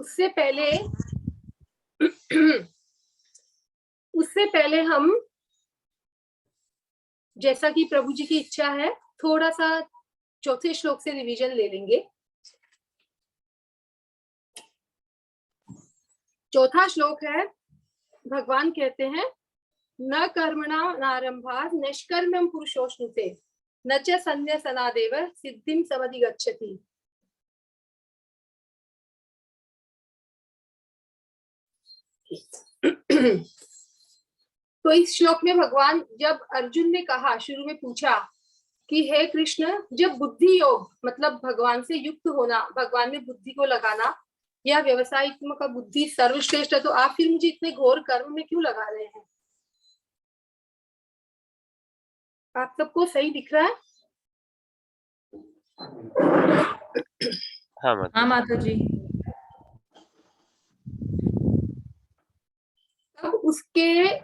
उससे पहले हम, जैसा कि प्रभु जी की इच्छा है, थोड़ा सा चौथे श्लोक से रिवीजन ले लेंगे। चौथा श्लोक है, भगवान कहते हैं, न कर्मणा नारंभात् निष्कर्मं पुरुषोऽश्नुते न च संन्यसनादेव सिद्धिं समधिगच्छति। तो इस श्लोक में भगवान, जब अर्जुन ने कहा, शुरू में पूछा कि हे कृष्ण, जब बुद्धि योग मतलब भगवान से युक्त होना, भगवान में बुद्धि को लगाना, या व्यवसायिक का बुद्धि सर्वश्रेष्ठ है, तो आप फिर मुझे इतने घोर कर्म में क्यों लगा रहे हैं? आप सबको सही दिख रहा है? हाँ माता जी। तब उसके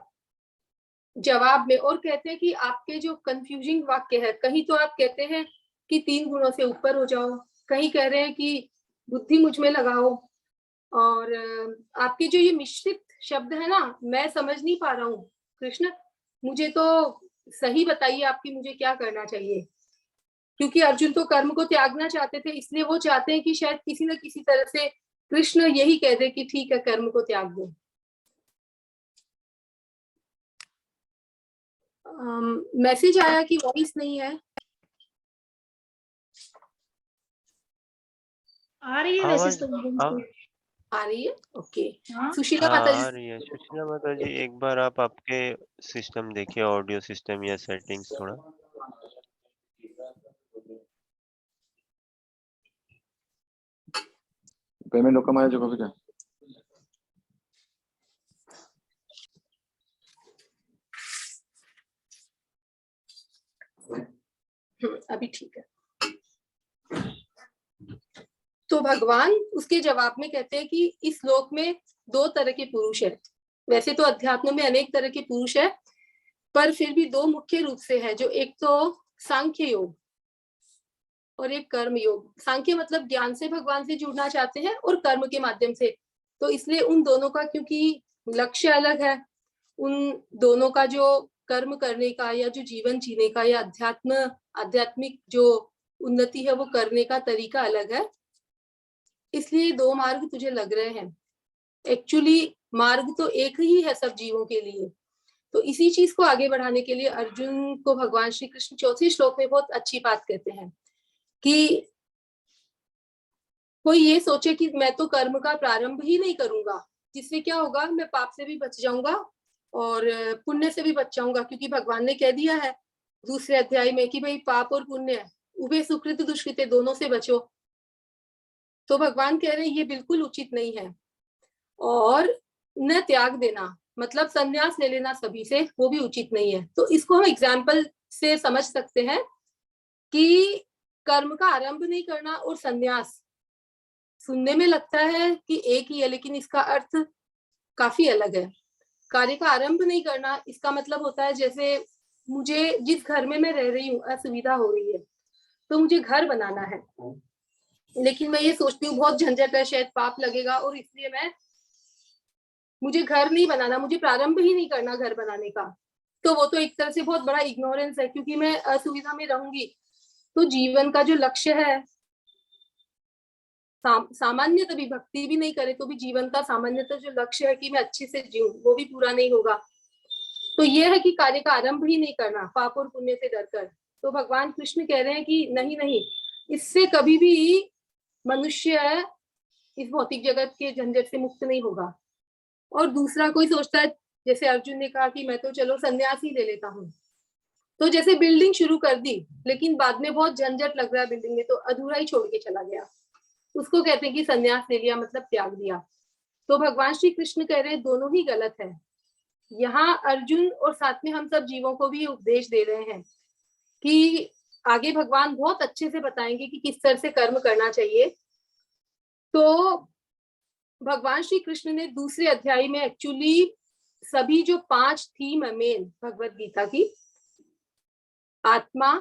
जवाब में और कहते हैं कि आपके जो कंफ्यूजिंग वाक्य है, कहीं तो आप कहते हैं कि 3 गुणों से ऊपर हो जाओ, कहीं कह रहे हैं कि बुद्धि मुझ में लगाओ, और आपके जो ये मिश्रित शब्द है ना, मैं समझ नहीं पा रहा हूँ। कृष्ण, मुझे तो सही बताइए आपकी, मुझे क्या करना चाहिए? क्योंकि अर्जुन तो कर्म को त्यागना चाहते थे, इसलिए वो चाहते हैं कि शायद किसी न किसी तरह से कृष्ण यही कह दे कि ठीक है, कर्म को त्याग दो। मैसेज आया कि वॉइस नहीं है। आ रही है वैसे तो आ रही है, ओके। हाँ? सुशीला माता जी, आ रही है। सुशीला माता जी, एक बार आप आपके सिस्टम देखिए, ऑडियो सिस्टम या सेटिंग्स थोड़ा। पेमेंट लोग कमाया जो क्या? अभी ठीक है। तो भगवान उसके जवाब में कहते हैं कि इस लोक में 2 तरह के पुरुष है। वैसे तो अध्यात्म में अनेक तरह के पुरुष है, पर फिर भी 2 मुख्य रूप से है, जो एक तो सांख्य योग और एक कर्म योग। सांख्य मतलब ज्ञान से भगवान से जुड़ना चाहते हैं, और कर्म के माध्यम से। तो इसलिए उन दोनों का, क्योंकि लक्ष्य अलग है, उन दोनों का जो कर्म करने का या जो जीवन जीने का या आध्यात्मिक जो उन्नति है वो करने का तरीका अलग है। इसलिए 2 मार्ग तुझे लग रहे हैं। एक्चुअली मार्ग तो एक ही है सब जीवों के लिए। तो इसी चीज को आगे बढ़ाने के लिए अर्जुन को भगवान श्री कृष्ण चौथे श्लोक में बहुत अच्छी बात कहते हैं कि कोई ये सोचे कि मैं तो कर्म का प्रारंभ ही नहीं करूंगा, जिससे क्या होगा, मैं पाप से भी बच जाऊंगा और पुण्य से भी बच जाऊंगा, क्योंकि भगवान ने कह दिया है दूसरे अध्याय में कि भाई पाप और पुण्य, उभय सुकृत दुष्कृत, दोनों से बचो। तो भगवान कह रहे हैं ये बिल्कुल उचित नहीं है। और न त्याग देना मतलब संन्यास ले लेना सभी से, वो भी उचित नहीं है। तो इसको हम एग्जाम्पल से समझ सकते हैं कि कर्म का आरंभ नहीं करना और संन्यास, सुनने में लगता है कि एक ही है, लेकिन इसका अर्थ काफी अलग है। कार्य का आरंभ नहीं करना, इसका मतलब होता है जैसे मुझे जिस घर में मैं रह रही हूँ असुविधा हो रही है, तो मुझे घर बनाना है, लेकिन मैं ये सोचती हूँ बहुत झंझट है, शायद पाप लगेगा, और इसलिए मुझे घर नहीं बनाना, मुझे प्रारंभ ही नहीं करना घर बनाने का। तो वो तो एक तरह से बहुत बड़ा इग्नोरेंस है, क्योंकि मैं असुविधा में रहूंगी। तो जीवन का जो लक्ष्य है, सामान्य तभी भक्ति भी नहीं करे तो भी जीवन का सामान्यतः जो लक्ष्य है कि मैं अच्छे से जीऊं, वो भी पूरा नहीं होगा। तो ये है कि कार्य का आरंभ ही नहीं करना, पाप और पुण्य से डरकर। तो भगवान कृष्ण कह रहे हैं कि नहीं नहीं, इससे कभी भी मनुष्य इस भौतिक जगत के झंझट से मुक्त नहीं होगा। और दूसरा, कोई सोचता है जैसे अर्जुन ने कहा कि मैं तो चलो संन्यास ही ले लेता हूँ, तो जैसे बिल्डिंग शुरू कर दी लेकिन बाद में बहुत झंझट लग रहा है बिल्डिंग में, तो अधूरा ही छोड़ के चला गया, उसको कहते हैं कि संन्यास ले लिया मतलब त्याग दिया। तो भगवान श्री कृष्ण कह रहे हैं दोनों ही गलत है। यहाँ अर्जुन और साथ में हम सब जीवों को भी उपदेश दे रहे हैं कि आगे भगवान बहुत अच्छे से बताएंगे कि किस तरह से कर्म करना चाहिए। तो भगवान श्री कृष्ण ने दूसरे अध्याय में एक्चुअली सभी जो 5 थीम है मेन भगवत गीता की, आत्मा,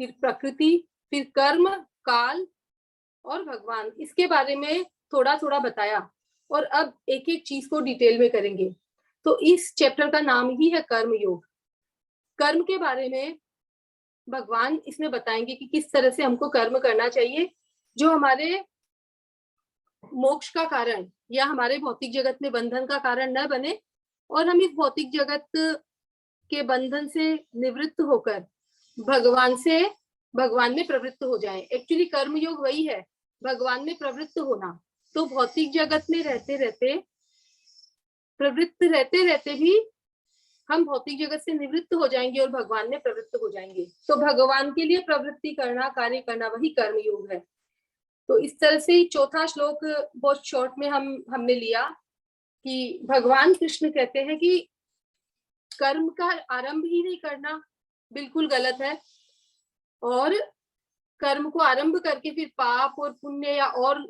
फिर प्रकृति, फिर कर्म, काल और भगवान, इसके बारे में थोड़ा थोड़ा बताया और अब एक एक चीज को डिटेल में करेंगे। तो इस चैप्टर का नाम ही है कर्म योग। कर्म के बारे में भगवान इसमें बताएंगे कि किस तरह से हमको कर्म करना चाहिए जो हमारे मोक्ष का कारण या हमारे भौतिक जगत में बंधन का कारण न बने और हम इस भौतिक जगत के बंधन से निवृत्त होकर भगवान में प्रवृत्त हो जाएं। एक्चुअली कर्म योग वही है, भगवान में प्रवृत्त होना। तो भौतिक जगत में प्रवृत्त रहते रहते भी हम भौतिक जगत से निवृत्त हो जाएंगे और भगवान में प्रवृत्त हो जाएंगे। तो भगवान के लिए प्रवृत्ति करना, कार्य करना, वही कर्म योग है। तो इस तरह से चौथा श्लोक बहुत शॉर्ट में हमने लिया कि भगवान कृष्ण कहते हैं कि कर्म का आरंभ ही नहीं करना बिल्कुल गलत है, और कर्म को आरंभ करके फिर पाप और पुण्य या और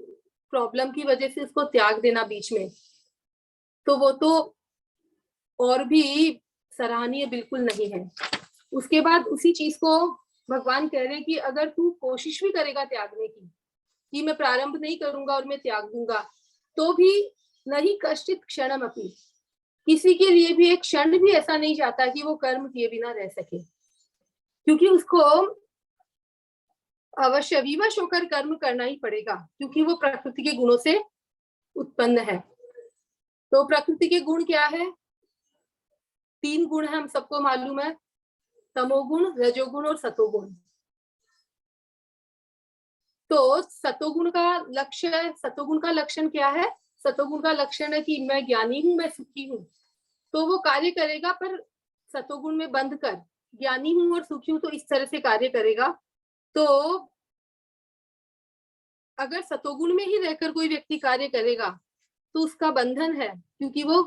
प्रॉब्लम की वजह से उसको त्याग देना बीच में, तो वो तो और भी सराहनीय बिल्कुल नहीं है। उसके बाद उसी चीज को भगवान कह रहे हैं कि अगर तू कोशिश भी करेगा त्यागने की, कि मैं प्रारंभ नहीं करूंगा और मैं त्याग दूंगा, तो भी नहीं कश्चित क्षणम अपि, किसी के लिए भी एक क्षण भी ऐसा नहीं जाता कि वो कर्म किए बिना रह सके, क्योंकि उसको अवश्य विवश होकर कर्म करना ही पड़ेगा, क्योंकि वो प्रकृति के गुणों से उत्पन्न है। तो प्रकृति के गुण क्या है? 3 गुण है, हम सबको मालूम है, तमोगुण, रजोगुण और सतोगुण। तो सतोगुण का लक्षण क्या है? सतोगुण का लक्षण है कि मैं ज्ञानी हूं, मैं सुखी हूं, तो वो कार्य करेगा पर सतोगुण में बंध कर, ज्ञानी हूं और सुखी हूं तो इस तरह से कार्य करेगा। तो अगर सतोगुण में ही रहकर कोई व्यक्ति कार्य करेगा तो उसका बंधन है, क्योंकि वो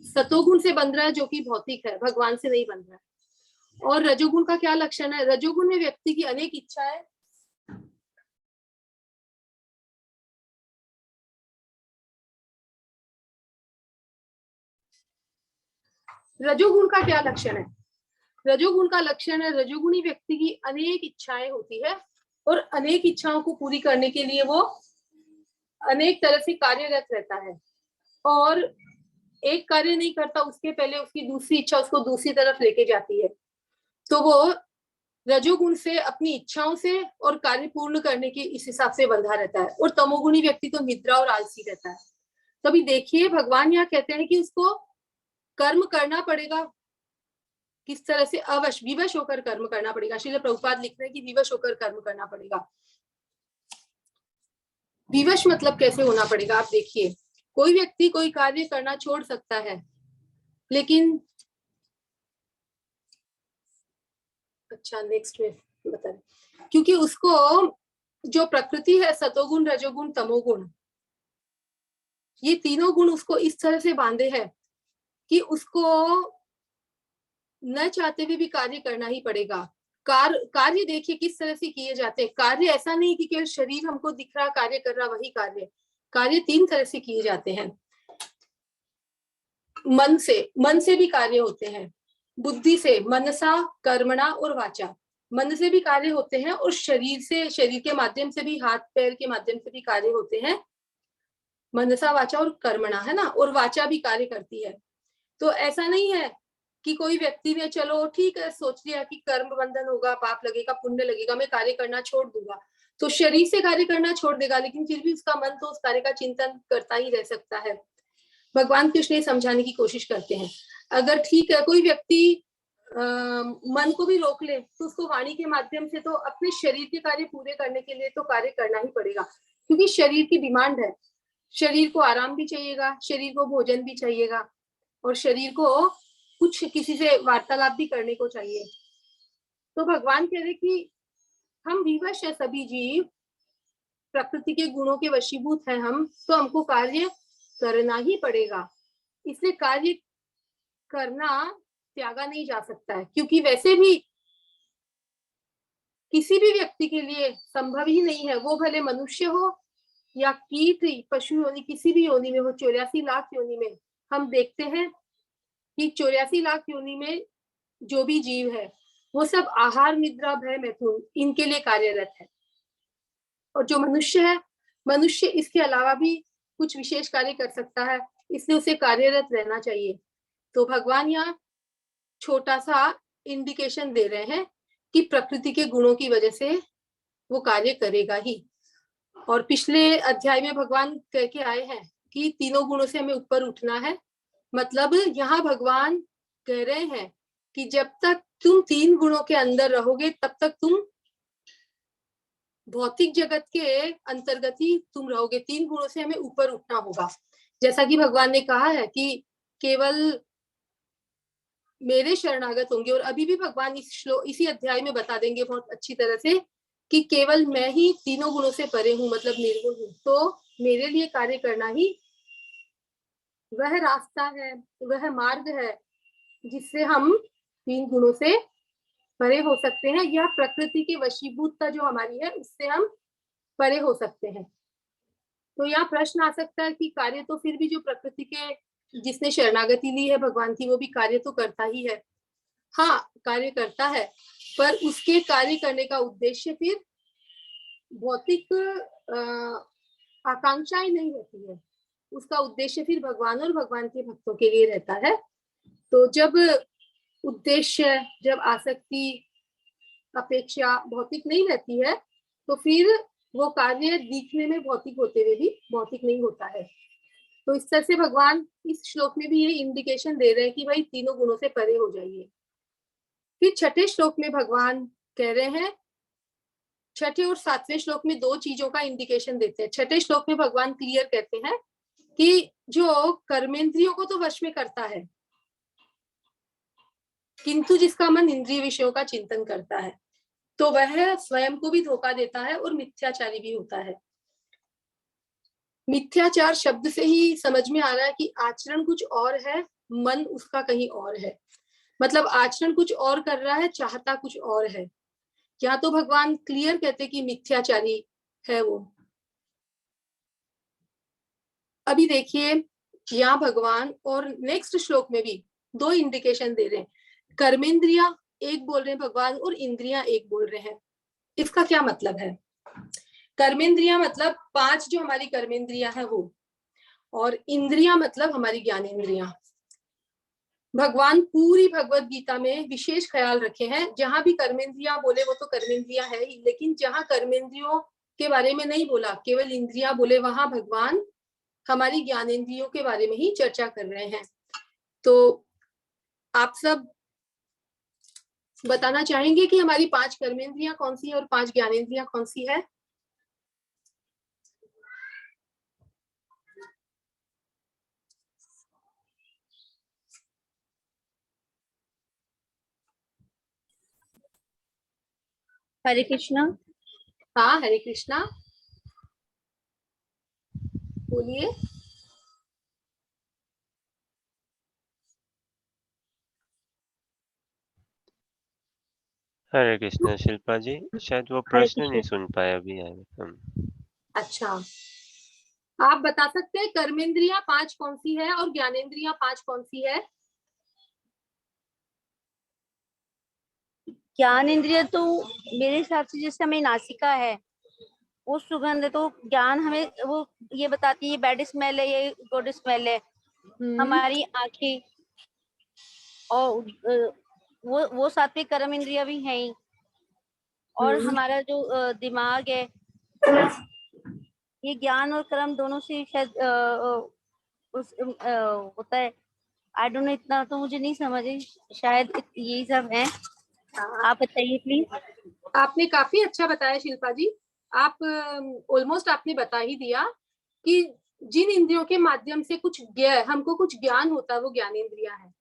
सतोगुण से बंध रहा है जो कि भौतिक है, भगवान से नहीं बंध रहा है। और रजोगुण का क्या लक्षण है? रजोगुण में व्यक्ति की अनेक इच्छाएं, रजोगुण का क्या लक्षण है? रजोगुण का लक्षण है, रजोगुणी व्यक्ति की अनेक इच्छाएं होती है और अनेक इच्छाओं को पूरी करने के लिए वो अनेक तरह से कार्यरत रहता है, और एक कार्य नहीं करता उसके पहले उसकी दूसरी इच्छा उसको दूसरी तरफ लेके जाती है। तो वो रजोगुण से, अपनी इच्छाओं से और कार्य पूर्ण करने के इस हिसाब से बंधा रहता है। और तमोगुणी व्यक्ति तो निद्रा और आलसी रहता है। तभी देखिए भगवान यहाँ कहते हैं कि उसको कर्म करना पड़ेगा, किस तरह से विवश होकर कर्म करना पड़ेगा। श्रील प्रभुपाद लिख रहे हैं कि विवश होकर कर्म करना पड़ेगा। विवश मतलब कैसे होना पड़ेगा? आप देखिए, कोई व्यक्ति कोई कार्य करना छोड़ सकता है, लेकिन अच्छा नेक्स्ट में बता रहे, क्योंकि उसको जो प्रकृति है, सतोगुण, रजोगुण, तमोगुण, ये तीनों गुण उसको इस तरह से बांधे हैं कि उसको न चाहते हुए भी कार्य करना ही पड़ेगा। कार्य देखिए किस तरह से किए जाते हैं। कार्य ऐसा नहीं कि केवल शरीर हमको दिख रहा कार्य कर रहा, वही कार्य 3 तरह से किए जाते हैं। मन से भी कार्य होते हैं, बुद्धि से, मनसा, कर्मणा और वाचा, मन से भी कार्य होते हैं, और शरीर के माध्यम से भी, हाथ पैर के माध्यम से भी कार्य होते हैं, मनसा, वाचा और कर्मणा, है ना, और वाचा भी कार्य करती है। तो ऐसा नहीं है कि कोई व्यक्ति ने चलो ठीक है सोच लिया कि कर्म बंधन होगा, पाप लगेगा, पुण्य लगेगा, मैं कार्य करना छोड़ दूंगा, तो शरीर से कार्य करना छोड़ देगा, लेकिन फिर भी उसका मन तो उस कार्य का चिंतन करता ही रह सकता है। भगवान कृष्ण ये समझाने की कोशिश करते हैं, अगर ठीक है कोई व्यक्ति मन को भी रोक ले तो उसको वाणी के माध्यम से तो अपने शरीर के कार्य पूरे करने के लिए तो कार्य करना ही पड़ेगा, क्योंकि शरीर की डिमांड है। शरीर को आराम भी चाहिएगा, शरीर को भोजन भी चाहिएगा, और शरीर को कुछ किसी से वार्तालाप भी करने को चाहिए। तो भगवान कह रहे कि हम विवश है, सभी जीव प्रकृति के गुणों के वशीभूत हैं हम, तो हमको कार्य करना ही पड़ेगा। इसलिए कार्य करना त्यागा नहीं जा सकता है, क्योंकि वैसे भी किसी भी व्यक्ति के लिए संभव ही नहीं है, वो भले मनुष्य हो या कीट, पशु योनि, किसी भी योनि में हो। 84 लाख योनि में हम देखते हैं कि 84 लाख योनि में जो भी जीव है वो सब आहार, निद्रा, भय, मैथुन, इनके लिए कार्यरत है। और जो मनुष्य है मनुष्य इसके अलावा भी कुछ विशेष कार्य कर सकता है, इसलिए उसे कार्यरत रहना चाहिए। तो भगवान यहाँ छोटा सा इंडिकेशन दे रहे हैं कि प्रकृति के गुणों की वजह से वो कार्य करेगा ही। और पिछले अध्याय में भगवान कह के आए हैं कि तीनों गुणों से हमें ऊपर उठना है। मतलब यहाँ भगवान कह रहे हैं कि जब तक तुम तीन गुणों के अंदर रहोगे तब तक तुम भौतिक जगत के अंतर्गत ही तुम रहोगे। तीन गुणों से हमें ऊपर उठना होगा। जैसा कि भगवान ने कहा है कि केवल मेरे शरणागत होंगे, और अभी भी भगवान इसी अध्याय में बता देंगे बहुत अच्छी तरह से कि केवल मैं ही तीनों गुणों से परे हूँ, मतलब निर्गुण हूँ। तो मेरे लिए कार्य करना ही वह रास्ता है, वह मार्ग है जिससे हम तीन गुणों से परे हो सकते हैं, या प्रकृति की वशीभूतता जो हमारी है उससे हम परे हो सकते हैं। तो यहाँ प्रश्न आ सकता है कि कार्य तो फिर भी जो प्रकृति के जिसने शरणागति ली है भगवान की, वो भी कार्य तो करता ही है। हाँ, कार्य करता है, पर उसके कार्य करने का उद्देश्य फिर भौतिक आकांक्षाएं नहीं रहती है। उसका उद्देश्य फिर भगवान और भगवान के भक्तों के लिए रहता है। तो जब उद्देश्य, जब आसक्ति, अपेक्षा भौतिक नहीं रहती है, तो फिर वो कार्य दिखने में भौतिक होते हुए भी भौतिक नहीं होता है। तो इस तरह से भगवान इस श्लोक में भी ये इंडिकेशन दे रहे हैं कि भाई तीनों गुणों से परे हो जाइए। फिर छठे श्लोक में भगवान कह रहे हैं, छठे और सातवें श्लोक में दो चीजों का इंडिकेशन देते हैं। छठे श्लोक में भगवान क्लियर कहते हैं कि जो कर्मेंद्रियों को तो वश में करता है, किंतु जिसका मन इंद्रिय विषयों का चिंतन करता है तो वह स्वयं को भी धोखा देता है और मिथ्याचारी भी होता है। मिथ्याचार शब्द से ही समझ में आ रहा है कि आचरण कुछ और है, मन उसका कहीं और है। मतलब आचरण कुछ और कर रहा है, चाहता कुछ और है। या तो भगवान क्लियर कहते कि मिथ्याचारी है वो। अभी देखिए यहाँ भगवान और नेक्स्ट श्लोक में भी दो इंडिकेशन दे रहे हैं। कर्मेंद्रिया एक बोल रहे हैं भगवान और इंद्रियां एक बोल रहे हैं। इसका क्या मतलब है? कर्मेंद्रिया मतलब पांच जो हमारी कर्मेंद्रियां है वो, और इंद्रियां मतलब हमारी ज्ञानेंद्रियां। भगवान पूरी भगवत गीता में विशेष ख्याल रखे हैं, जहां भी कर्मेंद्रियां बोले वो तो कर्मेंद्रियां है ही, लेकिन जहां कर्मेंद्रियों के बारे में नहीं बोला, केवल इंद्रियां बोले, वहां भगवान हमारी ज्ञानेंद्रियों के बारे में ही चर्चा कर रहे हैं। तो आप सब बताना चाहेंगे कि हमारी पांच कर्मेंद्रियां कौन सी है और पांच ज्ञानेंद्रियां कौन सी है? हरे कृष्णा। हाँ, हरे कृष्णा, बोलिए। हरे कृष्णा शिल्पा जी, शायद वो हरे प्रश्न नहीं सुन पाए अभी आए हम। अच्छा, आप बता सकते हैं कर्मेंद्रियां पांच कौन सी है और ज्ञानेंद्रियां पांच कौन सी है? ज्ञान इंद्रिय तो मेरे हिसाब से जैसे हमें नासिका है वो सुगंध है, तो ज्ञान हमें वो ये बताती है बैड स्मेल है ये गुड स्मेल है। हमारी आंखें और वो सात्विक कर्म इंद्रिया भी हैं ही। और हमारा जो दिमाग है ये ज्ञान और कर्म दोनों से शायद उस होता है। आई डोंट नो, इतना तो मुझे नहीं समझ है, शायद यही सब है। आप बताइए प्लीज। आपने काफी अच्छा बताया शिल्पा जी। आप ऑलमोस्ट आपने बता ही दिया कि जिन इंद्रियों के माध्यम से हमको कुछ ज्ञान होता है वो ज्ञानेंद्रियां है।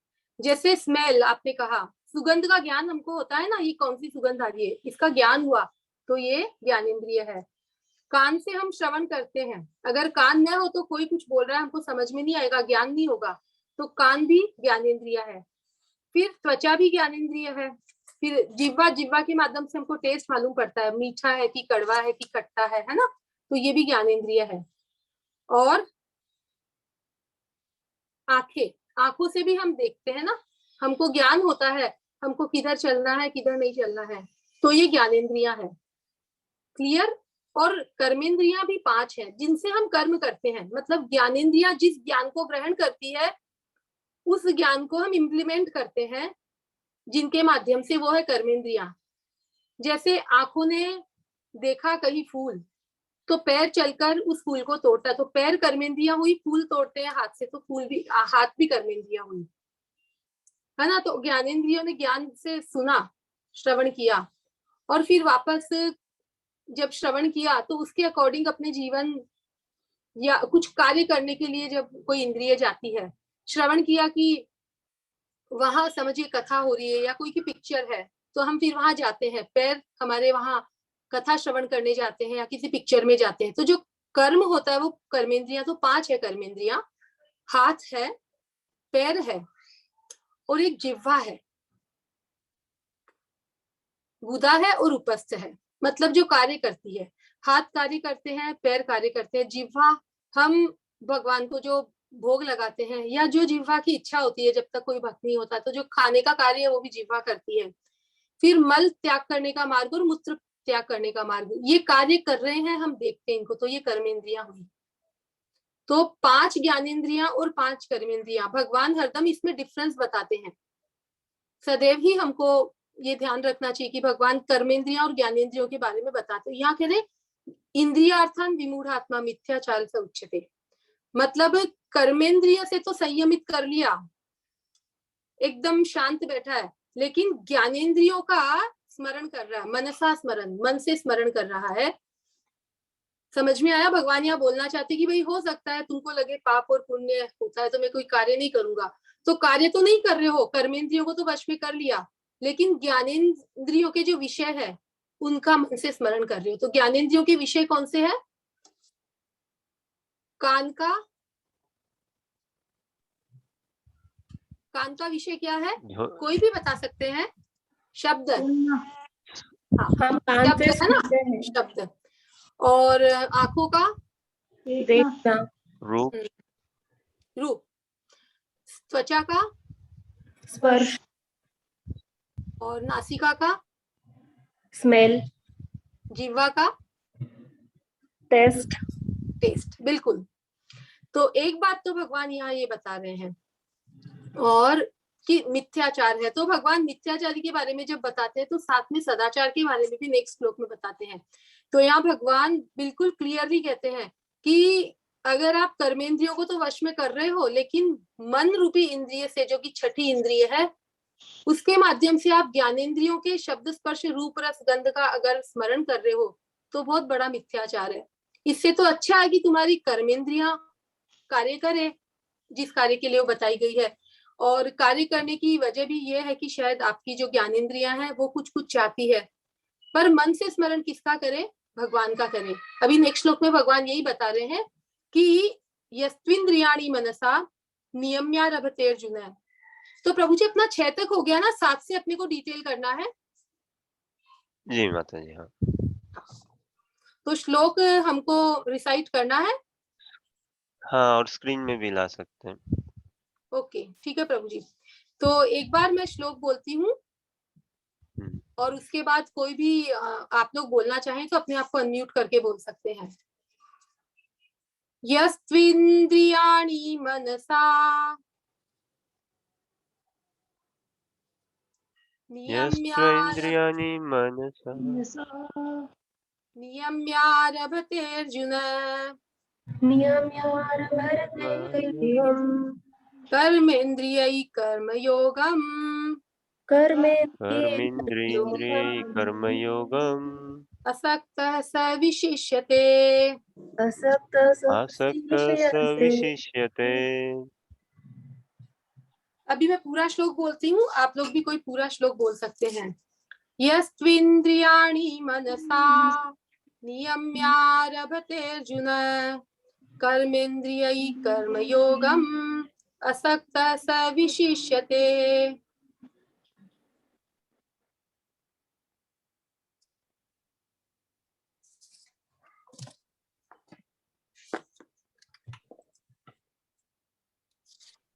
जैसे स्मेल आपने कहा, सुगंध का ज्ञान हमको होता है ना, ये कौन सी सुगंध आ रही है, इसका ज्ञान हुआ, तो ये ज्ञानेंद्रिय है। कान से हम श्रवण करते हैं, अगर कान न हो तो कोई कुछ बोल रहा है हमको समझ में नहीं आएगा, ज्ञान नहीं होगा, तो कान भी ज्ञानेंद्रिय है। फिर त्वचा भी ज्ञानेंद्रिय है। फिर जिह्वा के माध्यम से हमको टेस्ट मालूम पड़ता है, मीठा है कि कड़वा है कि खट्टा है ना, तो ये भी ज्ञानेंद्रिय है। और आंखों से भी हम देखते हैं ना, हमको ज्ञान होता है हमको किधर चलना है किधर नहीं चलना है, तो ये ज्ञानेंद्रियां है। क्लियर? और कर्मेंद्रियां भी 5 हैं जिनसे हम कर्म करते हैं। मतलब ज्ञानेंद्रियां जिस ज्ञान को ग्रहण करती है उस ज्ञान को हम इम्प्लीमेंट करते हैं, जिनके माध्यम से वो है कर्मेंद्रियां। जैसे आंखों ने देखा कहीं फूल तो पैर चलकर उस फूल को तोड़ता है, तो पैर कर्मेंद्रियां हुई, फूल तोड़ते हैं हाथ से तो फूल भी, हाथ भी कर्मेंद्रियां हुई, है ना। तो ज्ञानेंद्रियों ने ज्ञान से सुना, श्रवण किया, और फिर वापस जब श्रवण किया तो उसके अकॉर्डिंग अपने जीवन या कुछ कार्य करने के लिए जब कोई इंद्रिय जाती है, श्रवण किया कि वहां समझिए कथा हो रही है या कोई की पिक्चर है, तो हम फिर वहां जाते हैं, पैर हमारे वहां कथा श्रवण करने जाते हैं या किसी पिक्चर में जाते हैं। तो जो कर्म होता है वो कर्मेंद्रियां तो 5 है कर्मेंद्रियां, हाथ है, पैर है और एक जिह्वा है, गुदा है और उपस्थ है। मतलब जो कार्य करती है, हाथ कार्य करते हैं, पैर कार्य करते हैं, जिह्वा हम भगवान को जो भोग लगाते हैं या जो जिह्वा की इच्छा होती है, जब तक कोई भक्त नहीं होता तो जो खाने का कार्य है वो भी जिह्वा करती है। फिर मल त्याग करने का मार्ग और मूत्र त्याग करने का मार्ग, ये कार्य कर रहे हैं, हम देखते हैं इनको, तो ये कर्मेंद्रियां हुई। तो 5 ज्ञानेंद्रियां और 5 कर्मेंद्रियां, भगवान हरदम इसमें डिफरेंस बताते हैं। सदैव ही हमको ये ध्यान रखना चाहिए कि भगवान कर्मेंद्रियां और ज्ञानेंद्रियों के बारे में बताते हैं। यहाँ कह रहे इंद्रियार्थान विमूढ़ात्मा मिथ्याचार से उच्यते, मतलब कर्मेंद्रिय से तो संयमित कर लिया, एकदम शांत बैठा है, लेकिन ज्ञानेंद्रियों का स्मरण कर रहा है, मनसा स्मरण, मन से स्मरण कर रहा है। समझ में आया? भगवान यहाँ बोलना चाहते कि भाई हो सकता है तुमको लगे पाप और पुण्य होता है तो मैं कोई कार्य नहीं करूंगा, तो कार्य तो नहीं कर रहे हो, कर्मेंद्रियों को तो वश में कर लिया, लेकिन ज्ञानेंद्रियों के जो विषय है उनका मन से स्मरण कर रहे हो। तो ज्ञानेंद्रियों के विषय कौन से है? कान का, कान का विषय क्या है? कोई भी बता सकते हैं? शब्द, हाँ, शब्द है ना, शब्द। और आंखों का देखना, रूप, रूप, त्वचा का, स्पर्श, और नासिका का, स्मेल, जीवा का, टेस्ट। टेस्ट। बिल्कुल। तो एक बात तो भगवान यहाँ ये बता रहे हैं, और कि मिथ्याचार है, तो भगवान मिथ्याचारी के बारे में जब बताते हैं तो साथ में सदाचार के बारे में भी नेक्स्ट श्लोक में बताते हैं। तो यहाँ भगवान बिल्कुल क्लियरली कहते हैं कि अगर आप कर्मेंद्रियों को तो वश में कर रहे हो, लेकिन मन रूपी इंद्रिय से, जो कि छठी इंद्रिय है, उसके माध्यम से आप ज्ञानेंद्रियों के शब्द स्पर्श रूप रस गंध का अगर स्मरण कर रहे हो तो बहुत बड़ा मिथ्याचार है। इससे तो अच्छा है कि तुम्हारी कर्मेंद्रियां कार्य करे जिस कार्य के लिए वो बताई गई है, और कार्य करने की वजह भी ये है कि शायद आपकी जो ज्ञानेंद्रियां हैं वो कुछ कुछ चाहती है, पर मन से स्मरण किसका करे? भगवान का करे। अभी नेक्स्ट श्लोक में भगवान यही बता रहे हैं कि यस्त्विंद्रियाणि मनसा नियम्यारभतेर्जुन। तो प्रभु जी अपना 6 तक हो गया ना, 7 से अपने को डिटेल करना है। जी माता जी, हाँ। तो श्लोक हमको रिसाइट करना है। हाँ, और स्क्रीन में भी ला सकते हैं। ओके, ठीक है प्रभु जी। तो एक बार मैं श्लोक बोलती हूँ और उसके बाद कोई भी आप लोग बोलना चाहें तो अपने आप को अनम्यूट करके बोल सकते हैं। यस्त्विंद्रियाणि मनसा यस्त्वेन्द्रियाणि मनसा नियम्यारभतेर्जुन नियम्यारभतेर्जुन कर्मेन्द्रियै कर्मयोगम् कर्मेन्द्रियैः कर्मयोगम् असक्तः स विशिष्यते। आसक्तः स विशिष्यते। अभी मैं पूरा श्लोक बोलती हूँ, आप लोग भी कोई पूरा श्लोक बोल सकते हैं। यस्त्विन्द्रियाणि मनसा नियम्यारभतेर्जुन कर्मेन्द्रियै कर्मयोगम् असक्तः स विशिष्यते।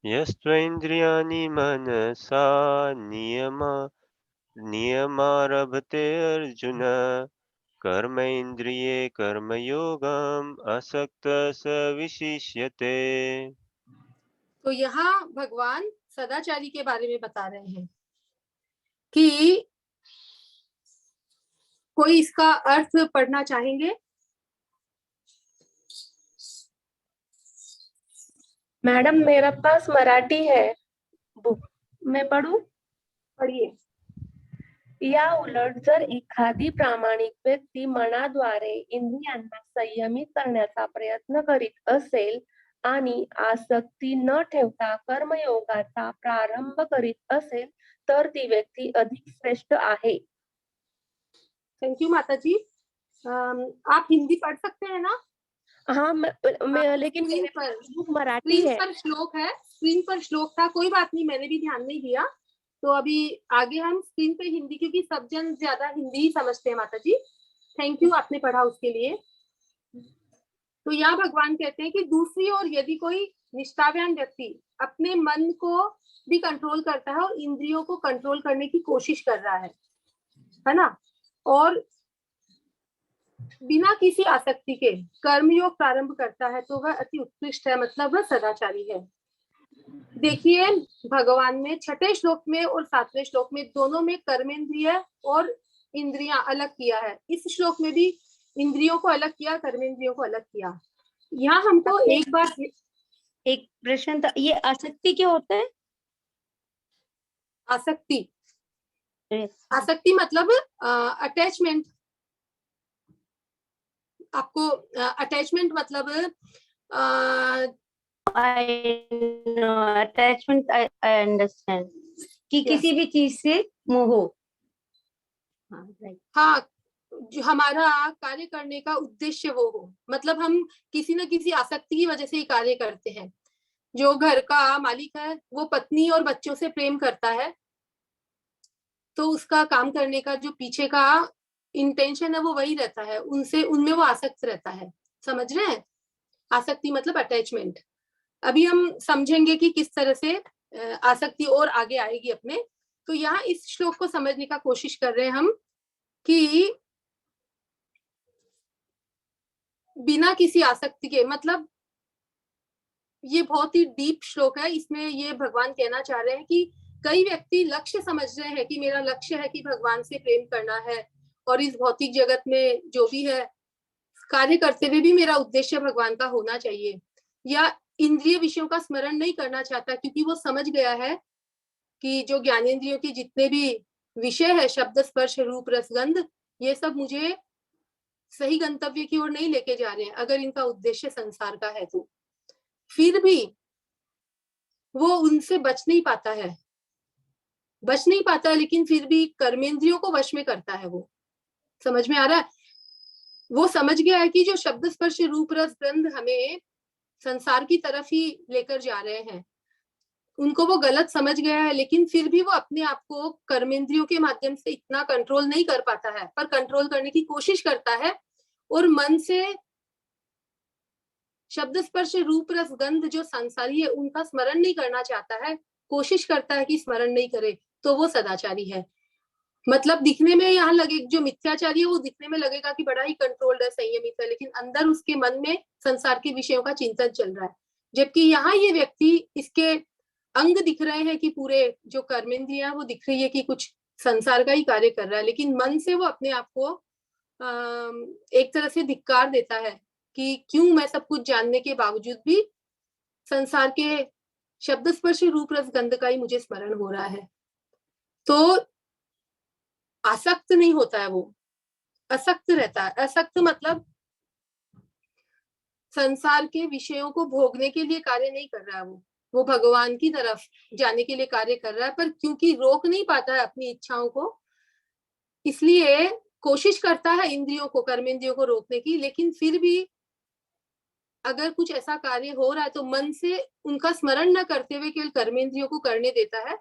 यस्त्वेन्द्रियाणि मनसा नियमारभते अर्जुन कर्म इंद्रिये कर्मयोगम असक्तः स विशिष्यते। तो यहाँ भगवान सदाचारी के बारे में बता रहे हैं कि कोई इसका अर्थ पढ़ना चाहेंगे? मैडम मेरे पास मराठी है बुक, मैं पढू? पढ़िए। या उलट जर एखादी प्रामाणिक व्यक्ती मनाद्वारे इंद्रियांना संयमित करण्याचा प्रयत्न करीत असेल आणि आसक्ती न ठेवता कर्मयोगाचा प्रारंभ करीत असेल तर ती व्यक्ती अधिक श्रेष्ठ आहे. थैंक यू माता जी। आप हिंदी पढ़ सकते हैं ना? हाँ लेकिन स्क्रीन मेरे पर पास बुक मराठी है. श्लोक है, स्क्रीन पर श्लोक था, कोई बात नहीं, मैंने भी ध्यान नहीं दिया। तो अभी आगे हम स्क्रीन पे हिंदी, क्योंकि सब जन ज्यादा हिंदी ही समझते हैं माता जी। थैंक यू, आपने पढ़ा उसके लिए। तो यहाँ भगवान कहते हैं कि दूसरी ओर यदि कोई निष्ठावान व्यक्ति अपने मन को भी कंट्रोल करता है और इंद्रियों को कंट्रोल करने की कोशिश कर रहा है ना, और बिना किसी आसक्ति के कर्मयोग प्रारंभ करता है, तो वह अति उत्कृष्ट है, मतलब वह सदाचारी है। देखिए भगवान ने 6ठे श्लोक में और 7वें श्लोक में दोनों में कर्मेंद्रिय और इंद्रियां अलग किया है। इस श्लोक में भी इंद्रियों को अलग किया, कर्मेंद्रियों को अलग किया। यहाँ हमको एक बार एक प्रश्न था, ये आसक्ति क्या होता है? आसक्ति, आसक्ति मतलब अटैचमेंट। आपको अटैचमेंट मतलब अटैचमेंट, आई अंडरस्टैंड कि किसी भी चीज से मोह हो। हाँ, जो हमारा कार्य करने का उद्देश्य वो हो, मतलब हम किसी न किसी आसक्ति की वजह से ही कार्य करते हैं। जो घर का मालिक है वो पत्नी और बच्चों से प्रेम करता है, तो उसका काम करने का जो पीछे का इंटेंशन है वो वही रहता है, उनसे उनमें वो आसक्त रहता है। समझ रहे हैं? आसक्ति मतलब अटैचमेंट। अभी हम समझेंगे कि किस तरह से आसक्ति और आगे आएगी अपने। तो यहाँ इस श्लोक को समझने का कोशिश कर रहे हैं हम कि बिना किसी आसक्ति के, मतलब ये बहुत ही डीप श्लोक है। इसमें ये भगवान कहना चाह रहे हैं कि कई व्यक्ति लक्ष्य समझ रहे हैं कि मेरा लक्ष्य है कि भगवान से प्रेम करना है, और इस भौतिक जगत में जो भी है कार्य करते हुए भी मेरा उद्देश्य भगवान का होना चाहिए, या इंद्रिय विषयों का स्मरण नहीं करना चाहता, क्योंकि वो समझ गया है कि जो ज्ञानेंद्रियों के जितने भी विषय है, शब्द स्पर्श रूप रसगंध, ये सब मुझे सही गंतव्य की ओर नहीं लेके जा रहे हैं अगर इनका उद्देश्य संसार का है। तो फिर भी वो उनसे बच नहीं पाता है, लेकिन फिर भी कर्मेंद्रियों को वश में करता है। वो समझ में आ रहा है? वो समझ गया है कि जो शब्द स्पर्श रूप रस गंध हमें संसार की तरफ ही लेकर जा रहे हैं, उनको वो गलत समझ गया है, लेकिन फिर भी वो अपने आप को कर्मेंद्रियों के माध्यम से इतना कंट्रोल नहीं कर पाता है, पर कंट्रोल करने की कोशिश करता है, और मन से शब्द स्पर्श रूप रस गंध जो संसारी है उनका स्मरण नहीं करना चाहता है, कोशिश करता है कि स्मरण नहीं करे, तो वो सदाचारी है। मतलब दिखने में यहाँ लगे, जो मिथ्याचारी है वो दिखने में लगेगा कि बड़ा ही कंट्रोल्ड है, संयमित है, लेकिन अंदर उसके मन में संसार के विषयों का चिंतन चल रहा है। जबकि यहाँ ये व्यक्ति, इसके अंग दिख रहे हैं कि पूरे जो कर्मेंद्रियां वो दिख रही है कि कुछ संसार का ही कार्य कर रहा है, लेकिन मन से वो अपने आप को एक तरह से धिक्कार देता है कि क्यों मैं सब कुछ जानने के बावजूद भी संसार के शब्द स्पर्श रूप रस गंध का ही मुझे स्मरण हो रहा है। तो आसक्त नहीं होता है, वो असक्त रहता है। असक्त मतलब संसार के विषयों को भोगने के लिए कार्य नहीं कर रहा है, वो भगवान की तरफ जाने के लिए कार्य कर रहा है, पर क्योंकि रोक नहीं पाता है अपनी इच्छाओं को, इसलिए कोशिश करता है इंद्रियों को, कर्मेंद्रियों को रोकने की, लेकिन फिर भी अगर कुछ ऐसा कार्य हो रहा है तो मन से उनका स्मरण न करते हुए केवल कर्मेंद्रियों को करने देता है,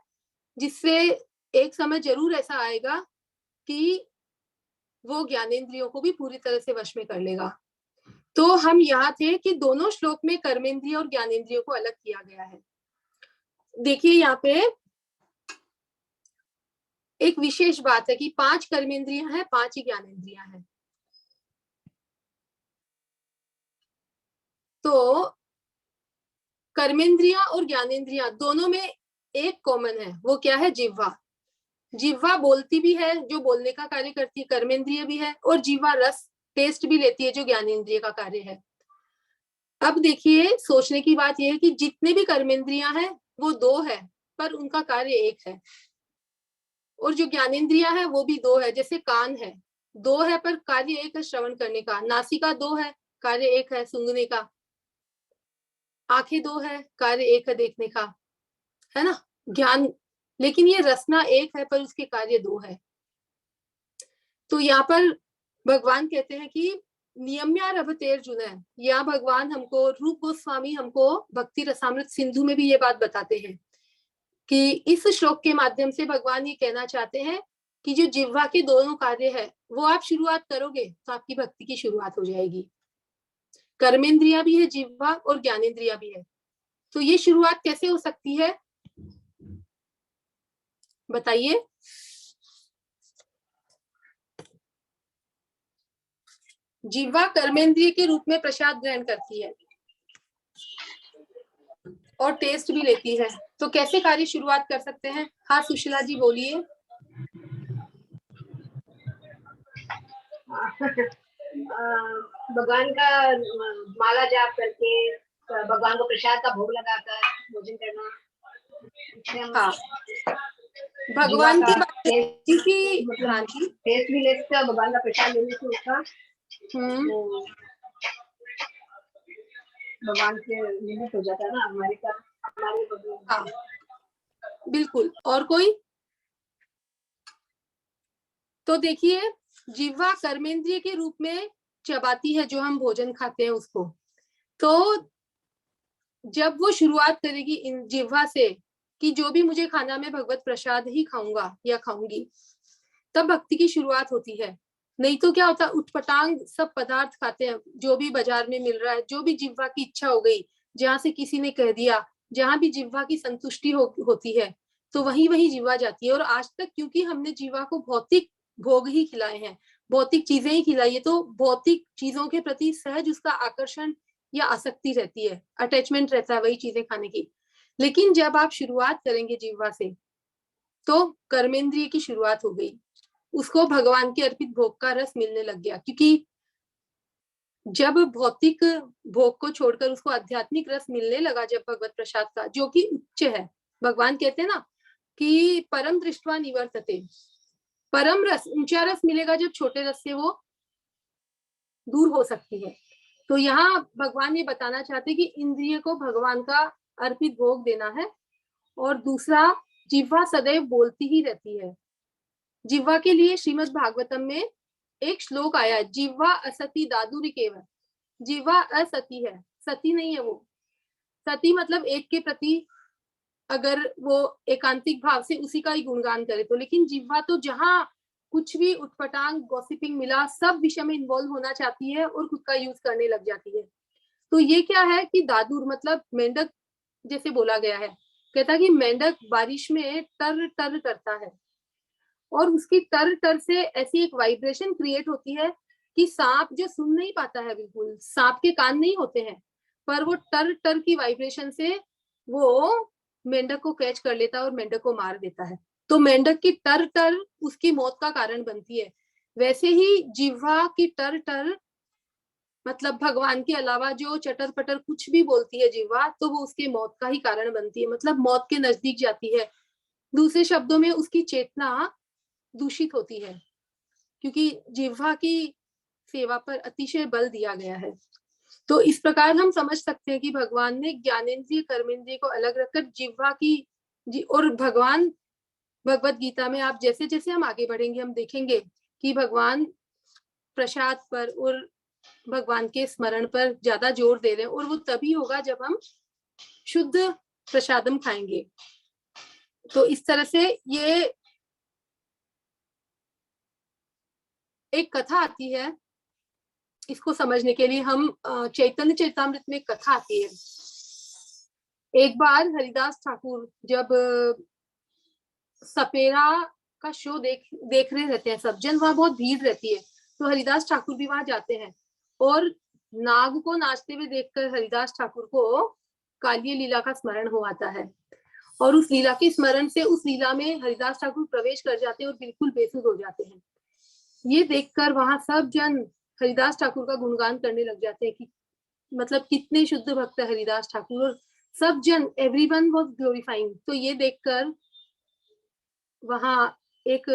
जिससे एक समय जरूर ऐसा आएगा कि वो ज्ञानेंद्रियों को भी पूरी तरह से वश में कर लेगा। तो हम यहाँ थे कि दोनों श्लोक में कर्मेंद्रिय और ज्ञानेंद्रियों को अलग किया गया है। देखिए यहाँ पे एक विशेष बात है कि 5 कर्मेंद्रियां हैं, 5 ही ज्ञानेंद्रियां हैं। तो कर्मेंद्रियां और ज्ञानेंद्रियां दोनों में एक कॉमन है, वो क्या है? जिह्वा। जिह्वा बोलती भी है, जो बोलने का कार्य करती है, कर्मेंद्रिय भी है, और जिह्वा रस टेस्ट भी लेती है, जो ज्ञानेंद्रिय का कार्य है। अब देखिए, सोचने की बात यह है कि जितने भी कर्मेंद्रियां हैं वो दो है, पर उनका कार्य एक है, और जो ज्ञानेंद्रियां है वो भी दो है। जैसे कान है, दो है पर कार्य एक है श्रवण करने का, नासिका दो है, कार्य एक है सूंघने का, आंखें दो है, कार्य एक है देखने का, है ना, ज्ञान। लेकिन ये रसना एक है पर उसके कार्य दो है। तो यहाँ पर भगवान कहते हैं कि नियम्यारभतेर्जुन है, यहाँ भगवान हमको, रूप गोस्वामी हमको भक्ति रसामृत सिंधु में भी ये बात बताते हैं कि इस श्लोक के माध्यम से भगवान ये कहना चाहते हैं कि जो जिह्वा के दोनों कार्य है वो आप शुरुआत करोगे तो आपकी भक्ति की शुरुआत हो जाएगी। कर्मेंद्रिया भी है जिह्वा और ज्ञानेंद्रिया भी है। तो ये शुरुआत कैसे हो सकती है बताइए? जिह्वा कर्मेंद्रिय के रूप में प्रसाद ग्रहण करती है और टेस्ट भी लेती है, तो कैसे कार्य शुरुआत कर सकते हैं? हाँ सुशीला जी बोलिए। भगवान का माला जाप करके भगवान को प्रसाद का भोग लगाकर भोजन करना। हाँ, भगवान की बात क्योंकि मतलब टेस्ट भी ले सकते हैं, भगवान का प्रसाद लेने से उसका भगवान से लिमिट हो जाता है ना हमारे का, हमारे। हाँ बिल्कुल। और कोई? तो देखिए, जिह्वा कर्मेंद्रिय के रूप में चबाती है जो हम भोजन खाते हैं उसको, तो जब वो शुरुआत करेगी इन जिह्वा से कि जो भी मुझे खाना मैं भगवत प्रसाद ही खाऊंगा या खाऊंगी, तब भक्ति की शुरुआत होती है। नहीं तो क्या होता, उठपटांग सब पदार्थ खाते हैं जो भी बाजार में मिल रहा है, जो भी जिह्वा की इच्छा हो गई, जहां से किसी ने कह दिया, जहां भी जिह्वा की संतुष्टि होती है तो वहीं वहीं जिह्वा जाती है। और आज तक क्योंकि हमने जिह्वा को भौतिक भोग ही खिलाए हैं, भौतिक चीजें ही खिलाई है, तो भौतिक चीजों के प्रति सहज उसका आकर्षण या आसक्ति रहती है, अटैचमेंट रहता है वही चीजें खाने की। लेकिन जब आप शुरुआत करेंगे जिह्वा से तो कर्मेंद्रिय की शुरुआत हो गई, उसको भगवान के अर्पित भोग का रस मिलने लग गया। क्योंकि जब भौतिक भोग को छोड़कर उसको आध्यात्मिक रस मिलने लगा, जब भगवत प्रसाद का जो कि उच्च है, भगवान कहते हैं ना कि परम दृष्टवा निवर्तते, परम रस, ऊंचा रस मिलेगा जब छोटे रस से वो दूर हो सकती है। तो यहाँ भगवान ये बताना चाहते हैं कि इंद्रिय को भगवान का अर्पित भोग देना है। और दूसरा, जिह्वा सदैव बोलती ही रहती है। जिह्वा के लिए श्रीमद् भागवतम में एक श्लोक आया है, जिह्वा असती दादुरिकेव। जिह्वा असती है, सती नहीं है वो। सती मतलब एक के प्रति अगर वो एकांतिक भाव से उसी का ही गुणगान करे तो, लेकिन जिह्वा तो जहां कुछ भी उठपटांग गॉसिपिंग मिला, सब विषय में इन्वॉल्व होना चाहती है और खुद का यूज करने लग जाती है। तो ये क्या है कि दादुर मतलब मेंढक जैसे बोला गया है, कहता कि मेंढक बारिश में टर टर करता है और उसकी टर टर से ऐसी एक वाइब्रेशन क्रिएट होती है कि सांप जो सुन नहीं पाता है, बिल्कुल सांप के कान नहीं होते हैं, पर वो टर टर की वाइब्रेशन से वो मेंढक को कैच कर लेता है और मेंढक को मार देता है। तो मेंढक की टर टर उसकी मौत का कारण बनती है। वैसे ही जिह्वा की टर टर मतलब भगवान के अलावा जो चटर पटर कुछ भी बोलती है जिह्वा, तो वो उसके मौत का ही कारण बनती है, मतलब मौत के नजदीक जाती है। दूसरे शब्दों में उसकी चेतना दूषित होती है, क्योंकि जिह्वा की सेवा पर अतिशय बल दिया गया है। तो इस प्रकार हम समझ सकते हैं कि भगवान ने ज्ञानेंद्रिय कर्मेंद्रिय को अलग रखकर जिह्वा की और भगवान भगवत गीता में आप जैसे जैसे हम आगे बढ़ेंगे हम देखेंगे कि भगवान प्रसाद पर और भगवान के स्मरण पर ज्यादा जोर दे रहे हैं, और वो तभी होगा जब हम शुद्ध प्रसादम खाएंगे। तो इस तरह से ये एक कथा आती है, इसको समझने के लिए हम चैतन्य चरितामृत में कथा आती है। एक बार हरिदास ठाकुर जब सपेरा का शो देख रहे रहते हैं सब जन, वहां बहुत भीड़ रहती है, तो हरिदास ठाकुर भी वहां जाते हैं और नाग को नाचते हुए देखकर हरिदास ठाकुर को कालिय लीला का स्मरण हो आता है, और उस लीला के स्मरण से उस लीला में हरिदास ठाकुर प्रवेश कर जाते हैं और बिल्कुल बेसुध हो जाते हैं। ये देखकर वहां सब जन हरिदास ठाकुर का गुणगान करने लग जाते हैं कि मतलब कितने शुद्ध भक्त है हरिदास ठाकुर, और सब जन एवरीवन वाज ग्लोरीफाइंग। तो ये देखकर वहां एक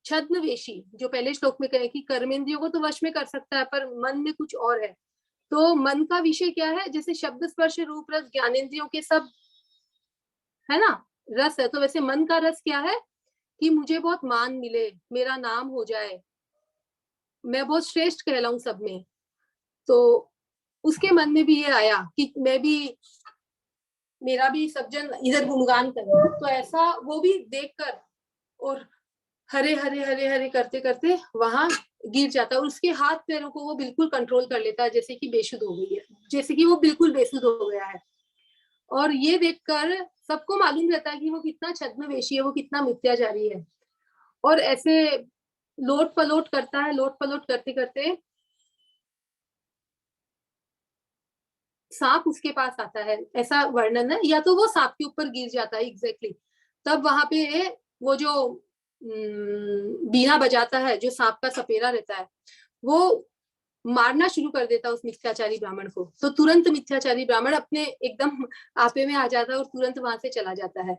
छद्मवेशी, जो पहले श्लोक में कहे कि कर्मेंद्रियों को तो वश में कर सकता है पर मन में कुछ और है, तो मन का विषय क्या है, जैसे शब्द स्पर्श रूप रस ज्ञानेंद्रियों के सब है ना रस है, तो वैसे मन का रस क्या है कि मुझे बहुत मान मिले, मेरा नाम हो जाए, मैं बहुत श्रेष्ठ कहलाऊं सब में। तो उसके मन में भी ये आया कि मैं भी, मेरा भी सब जन इधर गुणगान करें। तो ऐसा वो भी देखकर और हरे हरे हरे हरे करते करते वहां गिर जाता है, और उसके हाथ पैरों को वो बिल्कुल कंट्रोल कर लेता है, जैसे कि बेसुध हो गई है, जैसे कि वो बिल्कुल बेसुध हो गया है। और ये देखकर सबको मालूम रहता है कि वो कितना छद्मवेशी है, वो कितना मिथ्याचारी है। और ऐसे लोट पलोट करता है, लोट पलोट करते करते सांप उसके पास आता है, ऐसा वर्णन है, या तो वो सांप के ऊपर गिर जाता है एग्जैक्टली। तब वहां पे वो जो बीना बजाता है, जो सांप का सपेरा रहता है, वो मारना शुरू कर देता है उस मिथ्याचारी ब्राह्मण को। तो तुरंत मिथ्याचारी ब्राह्मण अपने एकदम आपे में आ जाता है और तुरंत वहां से चला जाता है।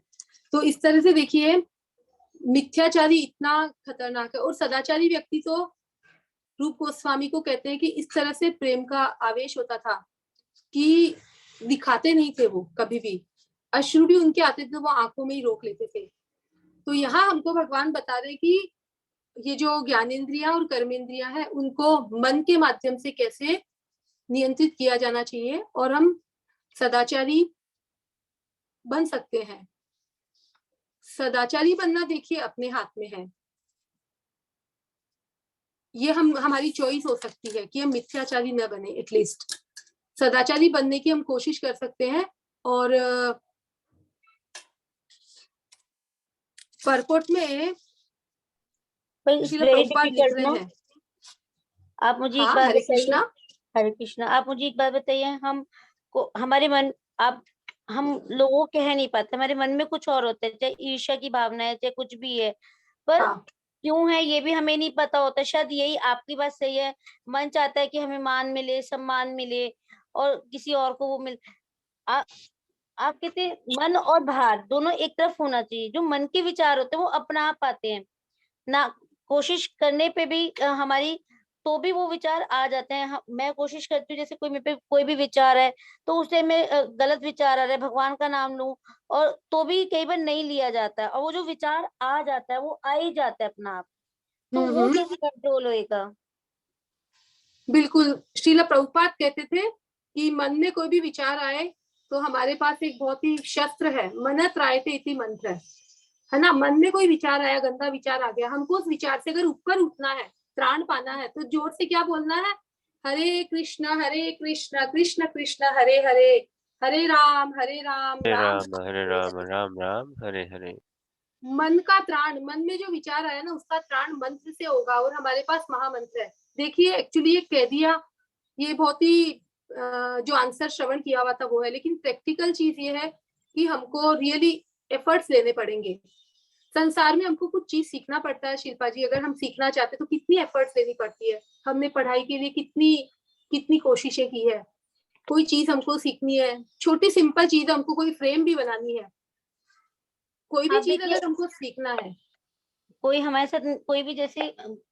तो इस तरह से देखिए मिथ्याचारी इतना खतरनाक है। और सदाचारी व्यक्ति तो रूप गोस्वामी को कहते हैं कि इस तरह से प्रेम का आवेश होता था कि दिखाते नहीं थे वो कभी भी, अश्रु भी उनके आते थे वो आंखों में ही रोक लेते थे। तो यहाँ हमको भगवान बता रहे कि ये जो ज्ञानेंद्रियां और कर्मेंद्रियां हैं उनको मन के माध्यम से कैसे नियंत्रित किया जाना चाहिए, और हम सदाचारी बन सकते हैं। सदाचारी बनना देखिए अपने हाथ में है, ये हमारी चॉइस हो सकती है कि हम मिथ्याचारी न बने, एटलीस्ट सदाचारी बनने की हम कोशिश कर सकते हैं। और परपोट में श्रील वेरी प्रभुपाद लिख डिफिकल्ट रहे नो। हैं। आप मुझे एक हाँ, बात हरे बताइए, कृष्णा। हरे कृष्णा, आप मुझे एक बात बताइए, हम को हमारे मन, आप हम लोगों को कह नहीं पाते, हमारे मन में कुछ और होता है, चाहे ईर्ष्या की भावना है, चाहे कुछ भी है, पर हाँ, क्यों है ये भी हमें नहीं पता होता। शायद यही आपकी बात सही है, मन चाहता है कि हमें मान मिले, सम्मान मिले, और किसी और को वो मिले। आप कहते हैं मन और बाहर दोनों एक तरफ होना चाहिए। जो मन के विचार होते हैं वो अपना आप आते हैं ना, कोशिश करने पे भी हमारी, तो भी वो विचार आ जाते हैं। मैं कोशिश करती हूँ, जैसे कोई मेरे पे कोई भी विचार है, तो उस टाइम में गलत विचार आ रहा है, भगवान का नाम लूं, और तो भी कई बार नहीं लिया जाता है, और वो जो विचार आ जाता है वो आ ही जाता है अपना आप। तो वो कैसे कंट्रोल होएगा? बिल्कुल। श्रील प्रभुपाद कहते थे कि मन में कोई भी विचार आए तो हमारे पास एक बहुत ही शस्त्र है, मनत रायते इति मंत्र है ना। मन में कोई विचार आया, गंदा विचार आ गया, हमको उस विचार से अगर ऊपर उठना है, त्राण पाना है, तो जोर से क्या बोलना है, हरे कृष्ण कृष्ण कृष्ण हरे हरे, हरे राम राम हरे राम राम हरे राम राम राम हरे हरे। मन का त्राण, मन में जो विचार आया ना उसका त्राण मंत्र से होगा, और हमारे पास महामंत्र है। देखिए एक्चुअली ये कह दिया, ये बहुत ही जो आंसर श्रवण किया हुआ था वो है, लेकिन प्रैक्टिकल चीज ये है कि हमको रियली एफर्ट्स लेने पड़ेंगे। संसार में हमको कुछ चीज सीखना पड़ता है शिल्पा जी, अगर हम सीखना चाहते तो कितनी एफर्ट्स लेनी पड़ती है। हमने पढ़ाई के लिए कितनी कितनी कोशिशें की है, कोई चीज हमको सीखनी है, छोटी सिंपल चीज, हमको कोई फ्रेम भी बनानी है, कोई भी आप चीज देखिए, अगर हमको सीखना है। कोई हमारे साथ कोई भी, जैसे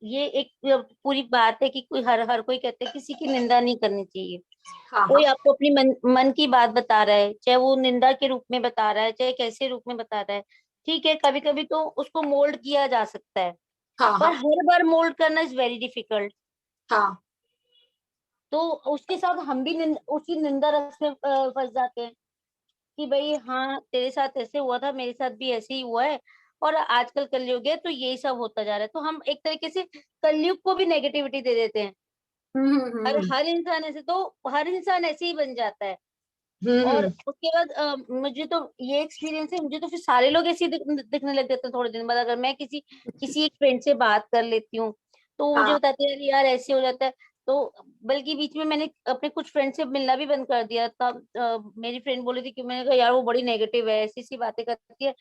ये एक पूरी बात है कि कोई हर कोई कहते हैं किसी की निंदा नहीं करनी चाहिए। हाँ कोई हाँ आपको अपनी मन की बात बता रहा है, चाहे वो निंदा के रूप में बता रहा है, चाहे कैसे रूप में बता रहा है, ठीक है, कभी कभी तो उसको मोल्ड किया जा सकता है, हाँ पर हाँ हर बार मोल्ड करना इज वेरी डिफिकल्ट। हाँ तो उसके साथ हम भी उसकी निंदा रस में फंस जाते हैं कि भाई हाँ, तेरे साथ ऐसे हुआ था, मेरे साथ भी ऐसे ही हुआ है, और आजकल कलयुग है तो यही सब होता जा रहा है। तो हम एक तरीके से कलयुग को भी नेगेटिविटी दे देते हैं। हर हम्म हर इंसान ऐसे, तो हर इंसान ऐसे ही बन जाता है। और हम्म उसके बाद मुझे तो ये एक्सपीरियंस है, मुझे तो फिर सारे लोग ऐसे ही दिखने लग जाते हैं थोड़े दिन बाद। अगर मैं किसी किसी एक फ्रेंड से बात कर लेती हूँ, तो वो मुझे हाँ बताते हैं यार ऐसे हो जाता है, तो बल्कि बीच में मैंने अपने कुछ फ्रेंड से मिलना भी बंद कर दिया था। मेरी फ्रेंड बोली थी कि मैंने कहा यार वो बड़ी नेगेटिव है, ऐसी सी बातें करती है,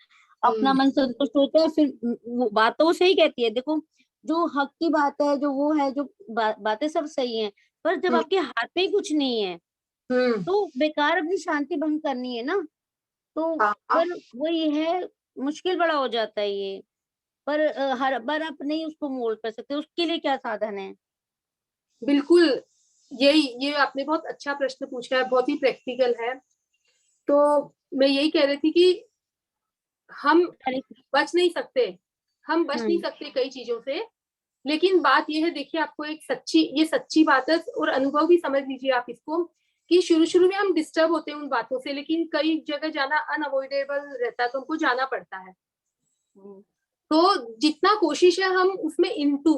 अपना मन संतुष्ट होता है, फिर वो बात तो वो सही कहती है। देखो जो हक की बात है, जो वो है, जो बातें सब सही है, पर जब आपके हाथ में ही कुछ नहीं है तो बेकार अपनी शांति भंग करनी है ना। तो हाँ, पर वो ये है, मुश्किल बड़ा हो जाता है ये। पर हर बार आप नहीं उसको मोल्ड कर सकते, उसके लिए क्या साधन है? बिल्कुल। ये आपने बहुत अच्छा प्रश्न पूछा है, बहुत ही प्रैक्टिकल है। तो मैं यही कह रही थी कि हम बच नहीं सकते, हम बच नहीं सकते कई चीजों से। लेकिन बात ये है, देखिए आपको एक ये सच्ची बात है, और अनुभव भी समझ लीजिए आप इसको, कि शुरू शुरू में हम डिस्टर्ब होते हैं उन बातों से, लेकिन कई जगह जाना अनअवॉइडेबल रहता है, तो हमको जाना पड़ता है। तो जितना कोशिश है हम उसमें इनटू,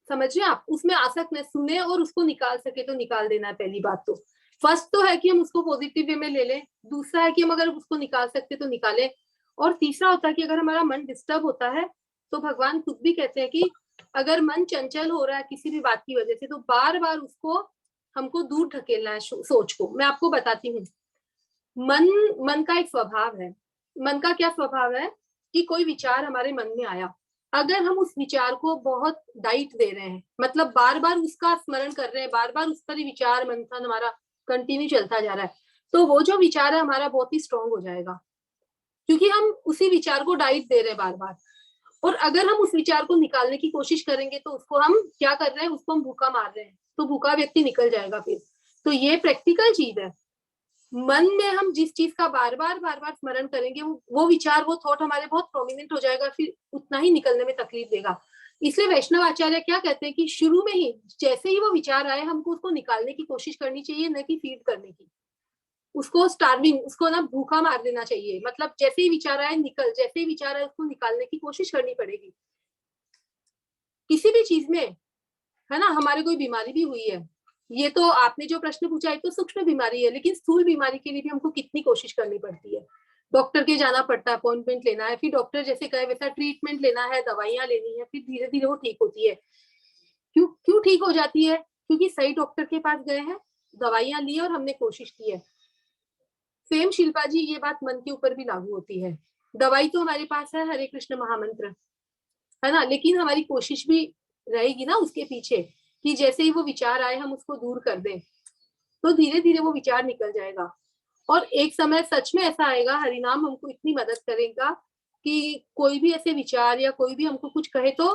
समझिए आप, उसमें आसक्त न सुने और उसको निकाल सके तो निकाल देना है। पहली बात तो फर्स्ट तो है कि हम उसको पॉजिटिव वे में ले लें, दूसरा है कि हम अगर उसको निकाल सकते तो निकालें, और तीसरा होता है कि अगर हमारा मन डिस्टर्ब होता है तो भगवान खुद भी कहते हैं कि अगर मन चंचल हो रहा है किसी भी बात की वजह से, तो बार बार उसको हमको दूर ढकेलना है सोच को। मैं आपको बताती हूँ, मन का एक स्वभाव है। मन का क्या स्वभाव है कि कोई विचार हमारे मन में आया, अगर हम उस विचार को बहुत डाइट दे रहे हैं, मतलब बार बार उसका स्मरण कर रहे हैं, बार बार उस पर ही विचार मंथन हमारा कंटिन्यू चलता जा रहा है, तो वो जो विचार है हमारा बहुत ही स्ट्रांग हो जाएगा, क्योंकि हम उसी विचार को डाइट दे रहे हैं बार बार। और अगर हम उस विचार को निकालने की कोशिश करेंगे तो उसको हम क्या कर रहे हैं, उसको हम भूखा मार रहे हैं, तो भूखा व्यक्ति निकल जाएगा फिर। तो ये प्रैक्टिकल चीज है। मन में हम जिस चीज का बार बार स्मरण करेंगे, वो विचार, वो थॉट हमारे बहुत प्रोमिनेंट हो जाएगा, फिर उतना ही निकलने में तकलीफ देगा। इसलिए वैष्णव आचार्य क्या कहते हैं कि शुरू में ही जैसे ही वो विचार आए, हमको उसको निकालने की कोशिश करनी चाहिए, न कि फीड करने की। उसको स्टार्विंग, उसको ना भूखा मार देना चाहिए, मतलब जैसे ही विचार आए निकल, जैसे ही विचार आए उसको निकालने की कोशिश करनी पड़ेगी। किसी भी चीज में, है ना, हमारे कोई बीमारी भी हुई है, ये तो आपने जो प्रश्न पूछा है तो सूक्ष्म बीमारी है, लेकिन स्थूल बीमारी के लिए भी हमको कितनी कोशिश करनी पड़ती है। डॉक्टर के जाना पड़ता है, अपॉइंटमेंट लेना है, फिर डॉक्टर जैसे कहे वैसा ट्रीटमेंट लेना है, दवाइयां लेनी है, फिर धीरे धीरे वो ठीक होती है। क्यों ठीक हो जाती है? क्योंकि सही डॉक्टर के पास गए हैं, दवाइयां ली और हमने कोशिश की है। सेम शिल्पा जी, ये बात मन के ऊपर भी लागू होती है। दवाई तो हमारे पास है, हरे कृष्ण महामंत्र, है ना, लेकिन हमारी कोशिश भी रहेगी ना उसके पीछे, कि जैसे ही वो विचार आए हम उसको दूर कर दें, तो धीरे धीरे वो विचार निकल जाएगा। और एक समय सच में ऐसा आएगा, हरिनाम हमको इतनी मदद करेगा कि कोई भी ऐसे विचार या कोई भी हमको कुछ कहे तो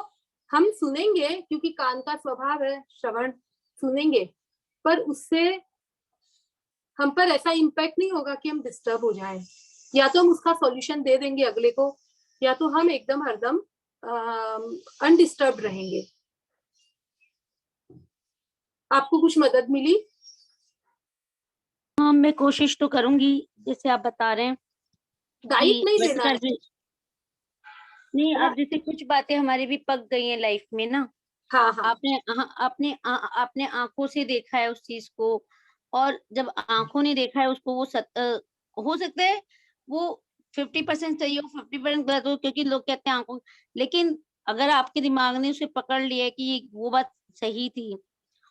हम सुनेंगे, क्योंकि कान का स्वभाव है श्रवण, सुनेंगे, पर उससे हम पर ऐसा इम्पैक्ट नहीं होगा कि हम डिस्टर्ब हो जाएं। या तो हम उसका सॉल्यूशन दे देंगे अगले को, या तो हम एकदम हरदम अनडिस्टर्ब रहेंगे। आपको कुछ मदद मिली? हाँ, मैं कोशिश तो करूंगी, जैसे आप बता रहे हैं। डाइट नहीं देना है। नहीं, अब जैसे कुछ बातें हमारी भी पक गई हैं लाइफ में ना। हाँ हाँ, आपने आंखों से देखा है उस चीज को, और जब आंखों ने देखा है उसको, वो हो सकता है वो 50% सही हो, 50% गलत हो, क्योंकि लोग कहते हैं आंखों, लेकिन अगर आपके दिमाग ने उसे पकड़ लिया कि वो बात सही थी,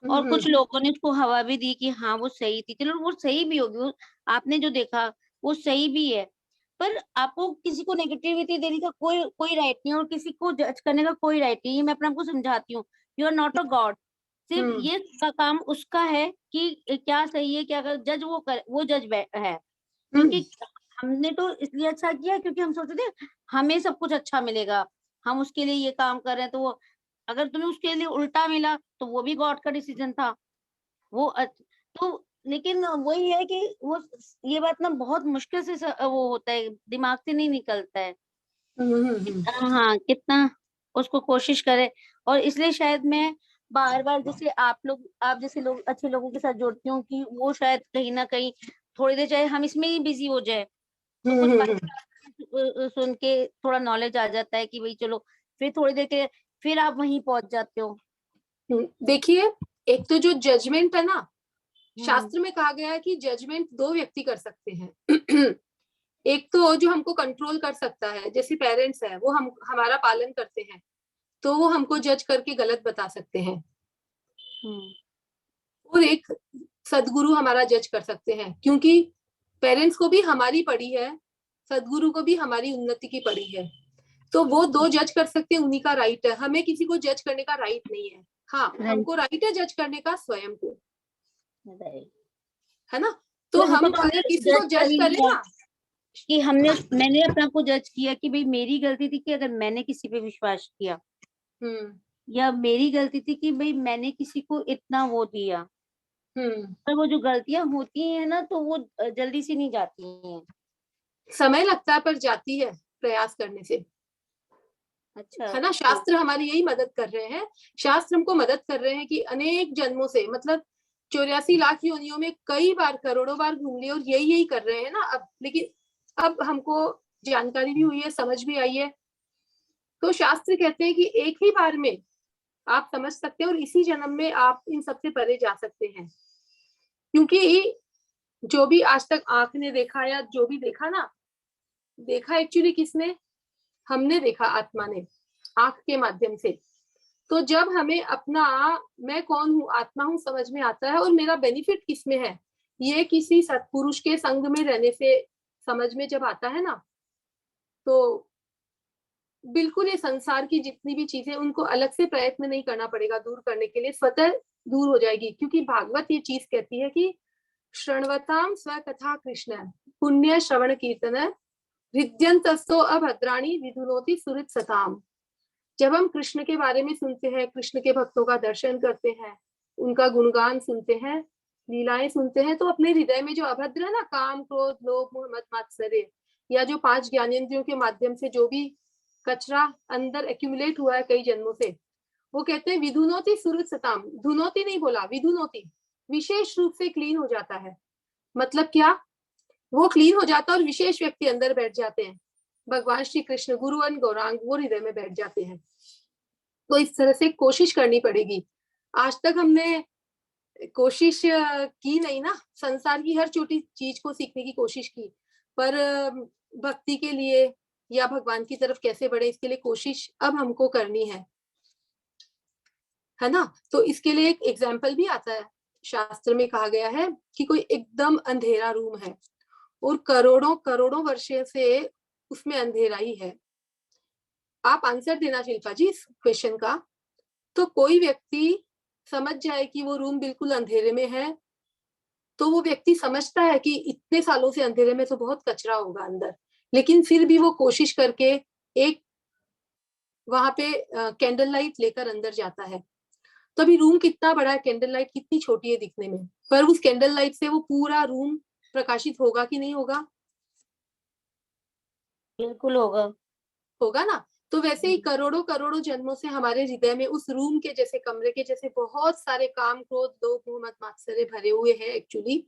और कुछ लोगों ने उसको हवा भी दी कि हाँ वो सही थी, चलो वो सही भी होगी, वो आपने जो देखा वो सही भी है, पर आपको किसी को नेगेटिविटी देने का कोई राइट नहीं, और किसी को जज करने का कोई राइट नहीं है। मैं अपने आप को समझाती हूँ, you are not a god. सिर्फ ये का काम उसका है कि क्या सही है, क्या जज वो जज है। क्योंकि हमने तो इसलिए अच्छा किया क्योंकि हम सोचते थे हमें सब कुछ अच्छा मिलेगा, हम उसके लिए ये काम कर रहे हैं, तो वो अगर तुम्हें उसके लिए उल्टा मिला तो वो भी गॉड का डिसीजन था। तो लेकिन वही है कि वो ये बात ना बहुत मुश्किल से वो होता है, दिमाग से नहीं निकलता है। हाँ, कितना उसको कोशिश करे, और इसलिए शायद मैं बार बार जैसे आप जैसे लोग अच्छे लोगों के साथ जोड़ती हूँ कि वो शायद कहीं ना कहीं थोड़ी देर चाहे हम इसमें ही बिजी हो जाए, तो कुछ बातें सुन के थोड़ा नॉलेज आ जाता है कि भाई चलो, फिर थोड़ी देर के फिर आप वहीं पहुंच जाते हो। देखिए, एक तो जो जजमेंट है ना, शास्त्र में कहा गया है कि जजमेंट दो व्यक्ति कर सकते हैं। एक तो जो हमको कंट्रोल कर सकता है, जैसे पेरेंट्स है, वो हमारा पालन करते हैं, तो वो हमको जज करके गलत बता सकते हैं। और एक सदगुरु हमारा जज कर सकते हैं, क्योंकि पेरेंट्स को भी हमारी पड़ी है, सदगुरु को भी हमारी उन्नति की पड़ी है, तो वो दो जज कर सकते हैं, उन्हीं का राइट है, हमें किसी को जज करने का राइट नहीं है। हाँ, हमको राइट है जज करने का स्वयं को, है ना। तो हम अगर किसी को जज करें ना कि मैंने अपना को जज किया कि भाई मेरी गलती थी कि अगर मैंने किसी पे विश्वास किया, या मेरी गलती थी कि भाई मैंने किसी को इतना वो दिया, पर वो जो गलतियां होती हैं ना तो वो जल्दी से नहीं जाती हैं, समय लगता है पर जाती है प्रयास करने से। अच्छा, है ना। शास्त्र हमारी यही मदद कर रहे हैं, शास्त्र हमको मदद कर रहे हैं कि अनेक जन्मों से, मतलब 84 लाख योनियों में कई बार, करोड़ों बार घूम लिए और यही कर रहे हैं ना अब, लेकिन अब हमको जानकारी भी हुई है, समझ भी आई है, तो शास्त्र कहते हैं कि एक ही बार में आप समझ सकते हैं और इसी जन्म में आप इन सबसे परे जा सकते हैं। क्योंकि जो भी आज तक आंख ने देखा या जो भी देखा ना, देखा एक्चुअली किसने, हमने देखा, आत्मा ने, आंख के माध्यम से। तो जब हमें अपना मैं कौन हूँ, आत्मा हूँ, समझ में आता है और मेरा बेनिफिट किसमें है, ये किसी सत्पुरुष के संग में रहने से समझ में जब आता है ना, तो बिल्कुल ये संसार की जितनी भी चीजें, उनको अलग से प्रयत्न नहीं करना पड़ेगा दूर करने के लिए, स्वतः दूर हो जाएगी। क्योंकि भागवत ये चीज कहती है कि श्रृण्वताम स्वकथा कृष्ण पुण्य श्रवण कीर्तन हृद्यंतस्तो अभद्राणि विधुनोति सुहृत् सताम। जब हम कृष्ण के बारे में सुनते हैं, कृष्ण के भक्तों का दर्शन करते हैं, उनका गुणगान सुनते हैं, लीलाएं सुनते हैं, तो अपने हृदय में जो अभद्र है ना, काम क्रोध लोभ मोह मद मात्सर्य, या जो 5 ज्ञानेंद्रियों के माध्यम से जो भी कचरा अंदर एक्यूमुलेट हुआ है कई जन्मों से, वो कहते हैं विधुनोति सुहृत् सताम। धुनोति नहीं बोला, विधुनोति, विशेष रूप से क्लीन हो जाता है। मतलब क्या, वो क्लीन हो जाता है और विशेष व्यक्ति अंदर बैठ जाते हैं, भगवान श्री कृष्ण गुरुवन गौरांग वो हृदय में बैठ जाते हैं। तो इस तरह से कोशिश करनी पड़ेगी। आज तक हमने कोशिश की नहीं ना, संसार की हर छोटी चीज को सीखने की कोशिश की, पर भक्ति के लिए या भगवान की तरफ कैसे बढ़े, इसके लिए कोशिश अब हमको करनी है ना। तो इसके लिए एक एग्जाम्पल भी आता है, शास्त्र में कहा गया है कि कोई एकदम अंधेरा रूम है और करोड़ों करोड़ों वर्षों से उसमें अंधेरा ही है। आप आंसर देना शिल्पा जी इस क्वेश्चन का। तो कोई व्यक्ति समझ जाए कि वो रूम बिल्कुल अंधेरे में है, तो वो व्यक्ति समझता है कि इतने सालों से अंधेरे में तो बहुत कचरा होगा अंदर, लेकिन फिर भी वो कोशिश करके एक वहां पे कैंडल लाइट लेकर अंदर जाता है। तो अभी रूम कितना बड़ा है, कैंडल लाइट कितनी छोटी है दिखने में, पर उस कैंडल लाइट से वो पूरा रूम प्रकाशित होगा कि नहीं होगा? बिल्कुल होगा, होगा ना। तो वैसे ही करोड़ों करोड़ों जन्मों से हमारे हृदय में उस रूम के जैसे, कमरे के जैसे बहुत सारे काम क्रोध लोभ मोह मद मात्सर्य भरे हुए हैं। एक्चुअली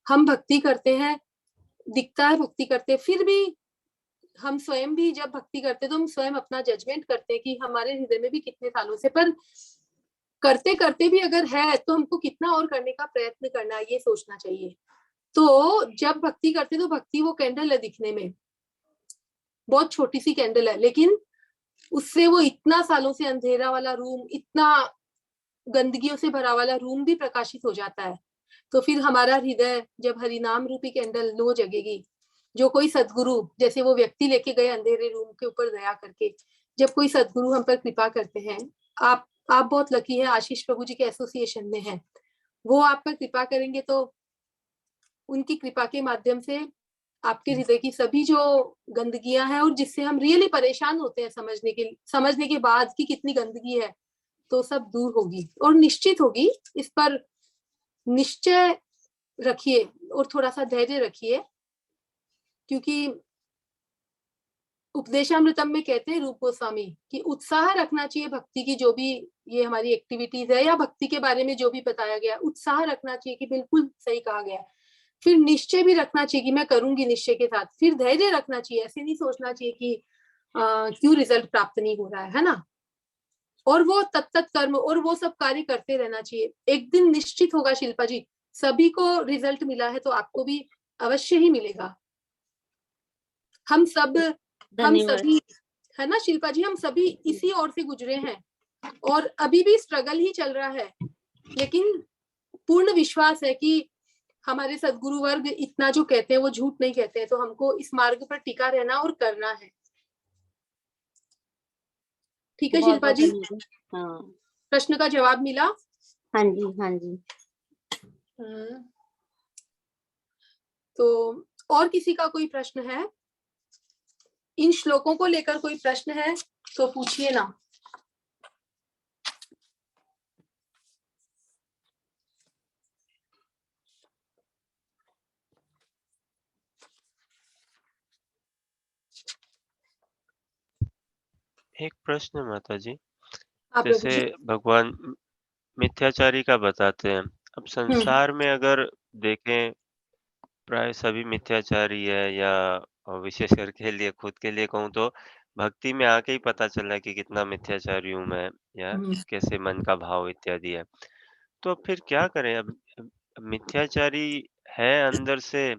हम भक्ति करते हैं, दिखता है भक्ति करते हैं, फिर भी हम स्वयं भी जब भक्ति करते हैं तो हम स्वयं अपना जजमेंट करते हैं कि हमारे हृदय में भी कितने सालों से, पर करते करते भी अगर है तो हमको कितना और करने का प्रयत्न करना है, ये सोचना चाहिए। तो जब भक्ति करते तो भक्ति वो कैंडल है, दिखने में बहुत छोटी सी कैंडल है, लेकिन उससे वो इतना सालों से अंधेरा वाला रूम, इतना गंदगियों से भरा वाला रूम भी प्रकाशित हो जाता है। तो फिर हमारा हृदय जब हरिनाम रूपी कैंडल लो जगेगी, जो कोई सदगुरु, जैसे वो व्यक्ति लेके गए अंधेरे रूम के ऊपर दया करके, जब कोई सदगुरु हम पर कृपा करते हैं, आप बहुत लकी है, आशीष प्रभु जी के एसोसिएशन में है, वो आप पर कृपा करेंगे तो उनकी कृपा के माध्यम से आपके हृदय की सभी जो गंदगियां हैं और जिससे हम रियली परेशान होते हैं समझने के बाद कि कितनी गंदगी है, तो सब दूर होगी और निश्चित होगी। इस पर निश्चय रखिए और थोड़ा सा धैर्य रखिए, क्योंकि उपदेशामृतम में कहते हैं रूप गोस्वामी कि उत्साह रखना चाहिए भक्ति की, जो भी ये हमारी एक्टिविटीज है या भक्ति के बारे में जो भी बताया गया, उत्साह रखना चाहिए कि बिल्कुल सही कहा गया। फिर निश्चय भी रखना चाहिए कि मैं करूंगी निश्चय के साथ। फिर धैर्य रखना चाहिए, ऐसे नहीं सोचना चाहिए कि क्यों रिजल्ट प्राप्त नहीं हो रहा है ना। और वो तत्त कर्म और वो सब कार्य करते रहना चाहिए। एक दिन निश्चित होगा शिल्पा जी, सभी को रिजल्ट मिला है तो आपको भी अवश्य ही मिलेगा। हम सभी, है ना शिल्पा जी, हम सभी इसी ओर से गुजरे हैं और अभी भी स्ट्रगल ही चल रहा है, लेकिन पूर्ण विश्वास है कि हमारे सद्गुरु वर्ग इतना जो कहते हैं वो झूठ नहीं कहते हैं, तो हमको इस मार्ग पर टिका रहना और करना है। ठीक है बहुत शिल्पा बहुत जी, धन्यवाद। हाँ प्रश्न का जवाब मिला? हाँ जी, हाँ जी। तो और किसी का कोई प्रश्न है? इन श्लोकों को लेकर कोई प्रश्न है तो पूछिए ना। एक प्रश्न माता जी, आप जैसे भगवान मिथ्याचारी का बताते हैं। अब संसार में अगर देखें, प्राय सभी मिथ्याचारी है, या विशेष करके लिए खुद के लिए कहूँ तो भक्ति में आके ही पता चल रहा है कि कितना मिथ्याचारी हूँ मैं, या कैसे मन का भाव इत्यादि है। तो अब फिर क्या करें? अब मिथ्याचारी है अंदर से,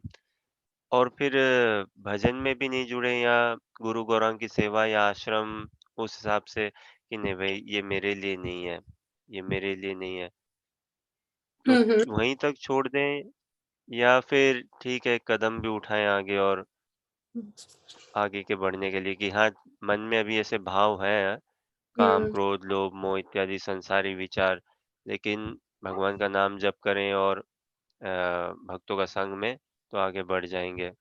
और फिर भजन में भी नहीं जुड़े, या गुरु गौरांग की सेवा या आश्रम उस हिसाब से कि नहीं भाई ये मेरे लिए नहीं है, ये मेरे लिए नहीं है, तो वहीं तक छोड़ दें, या फिर ठीक है कदम भी उठाएं आगे, और आगे के बढ़ने के लिए कि हाँ, मन में अभी ऐसे भाव हैं, काम, क्रोध, लोभ, मोह इत्यादि संसारी विचार, लेकिन भगवान का नाम जप करें और भक्तों का संग में, तो आगे बढ़ जाएंगे।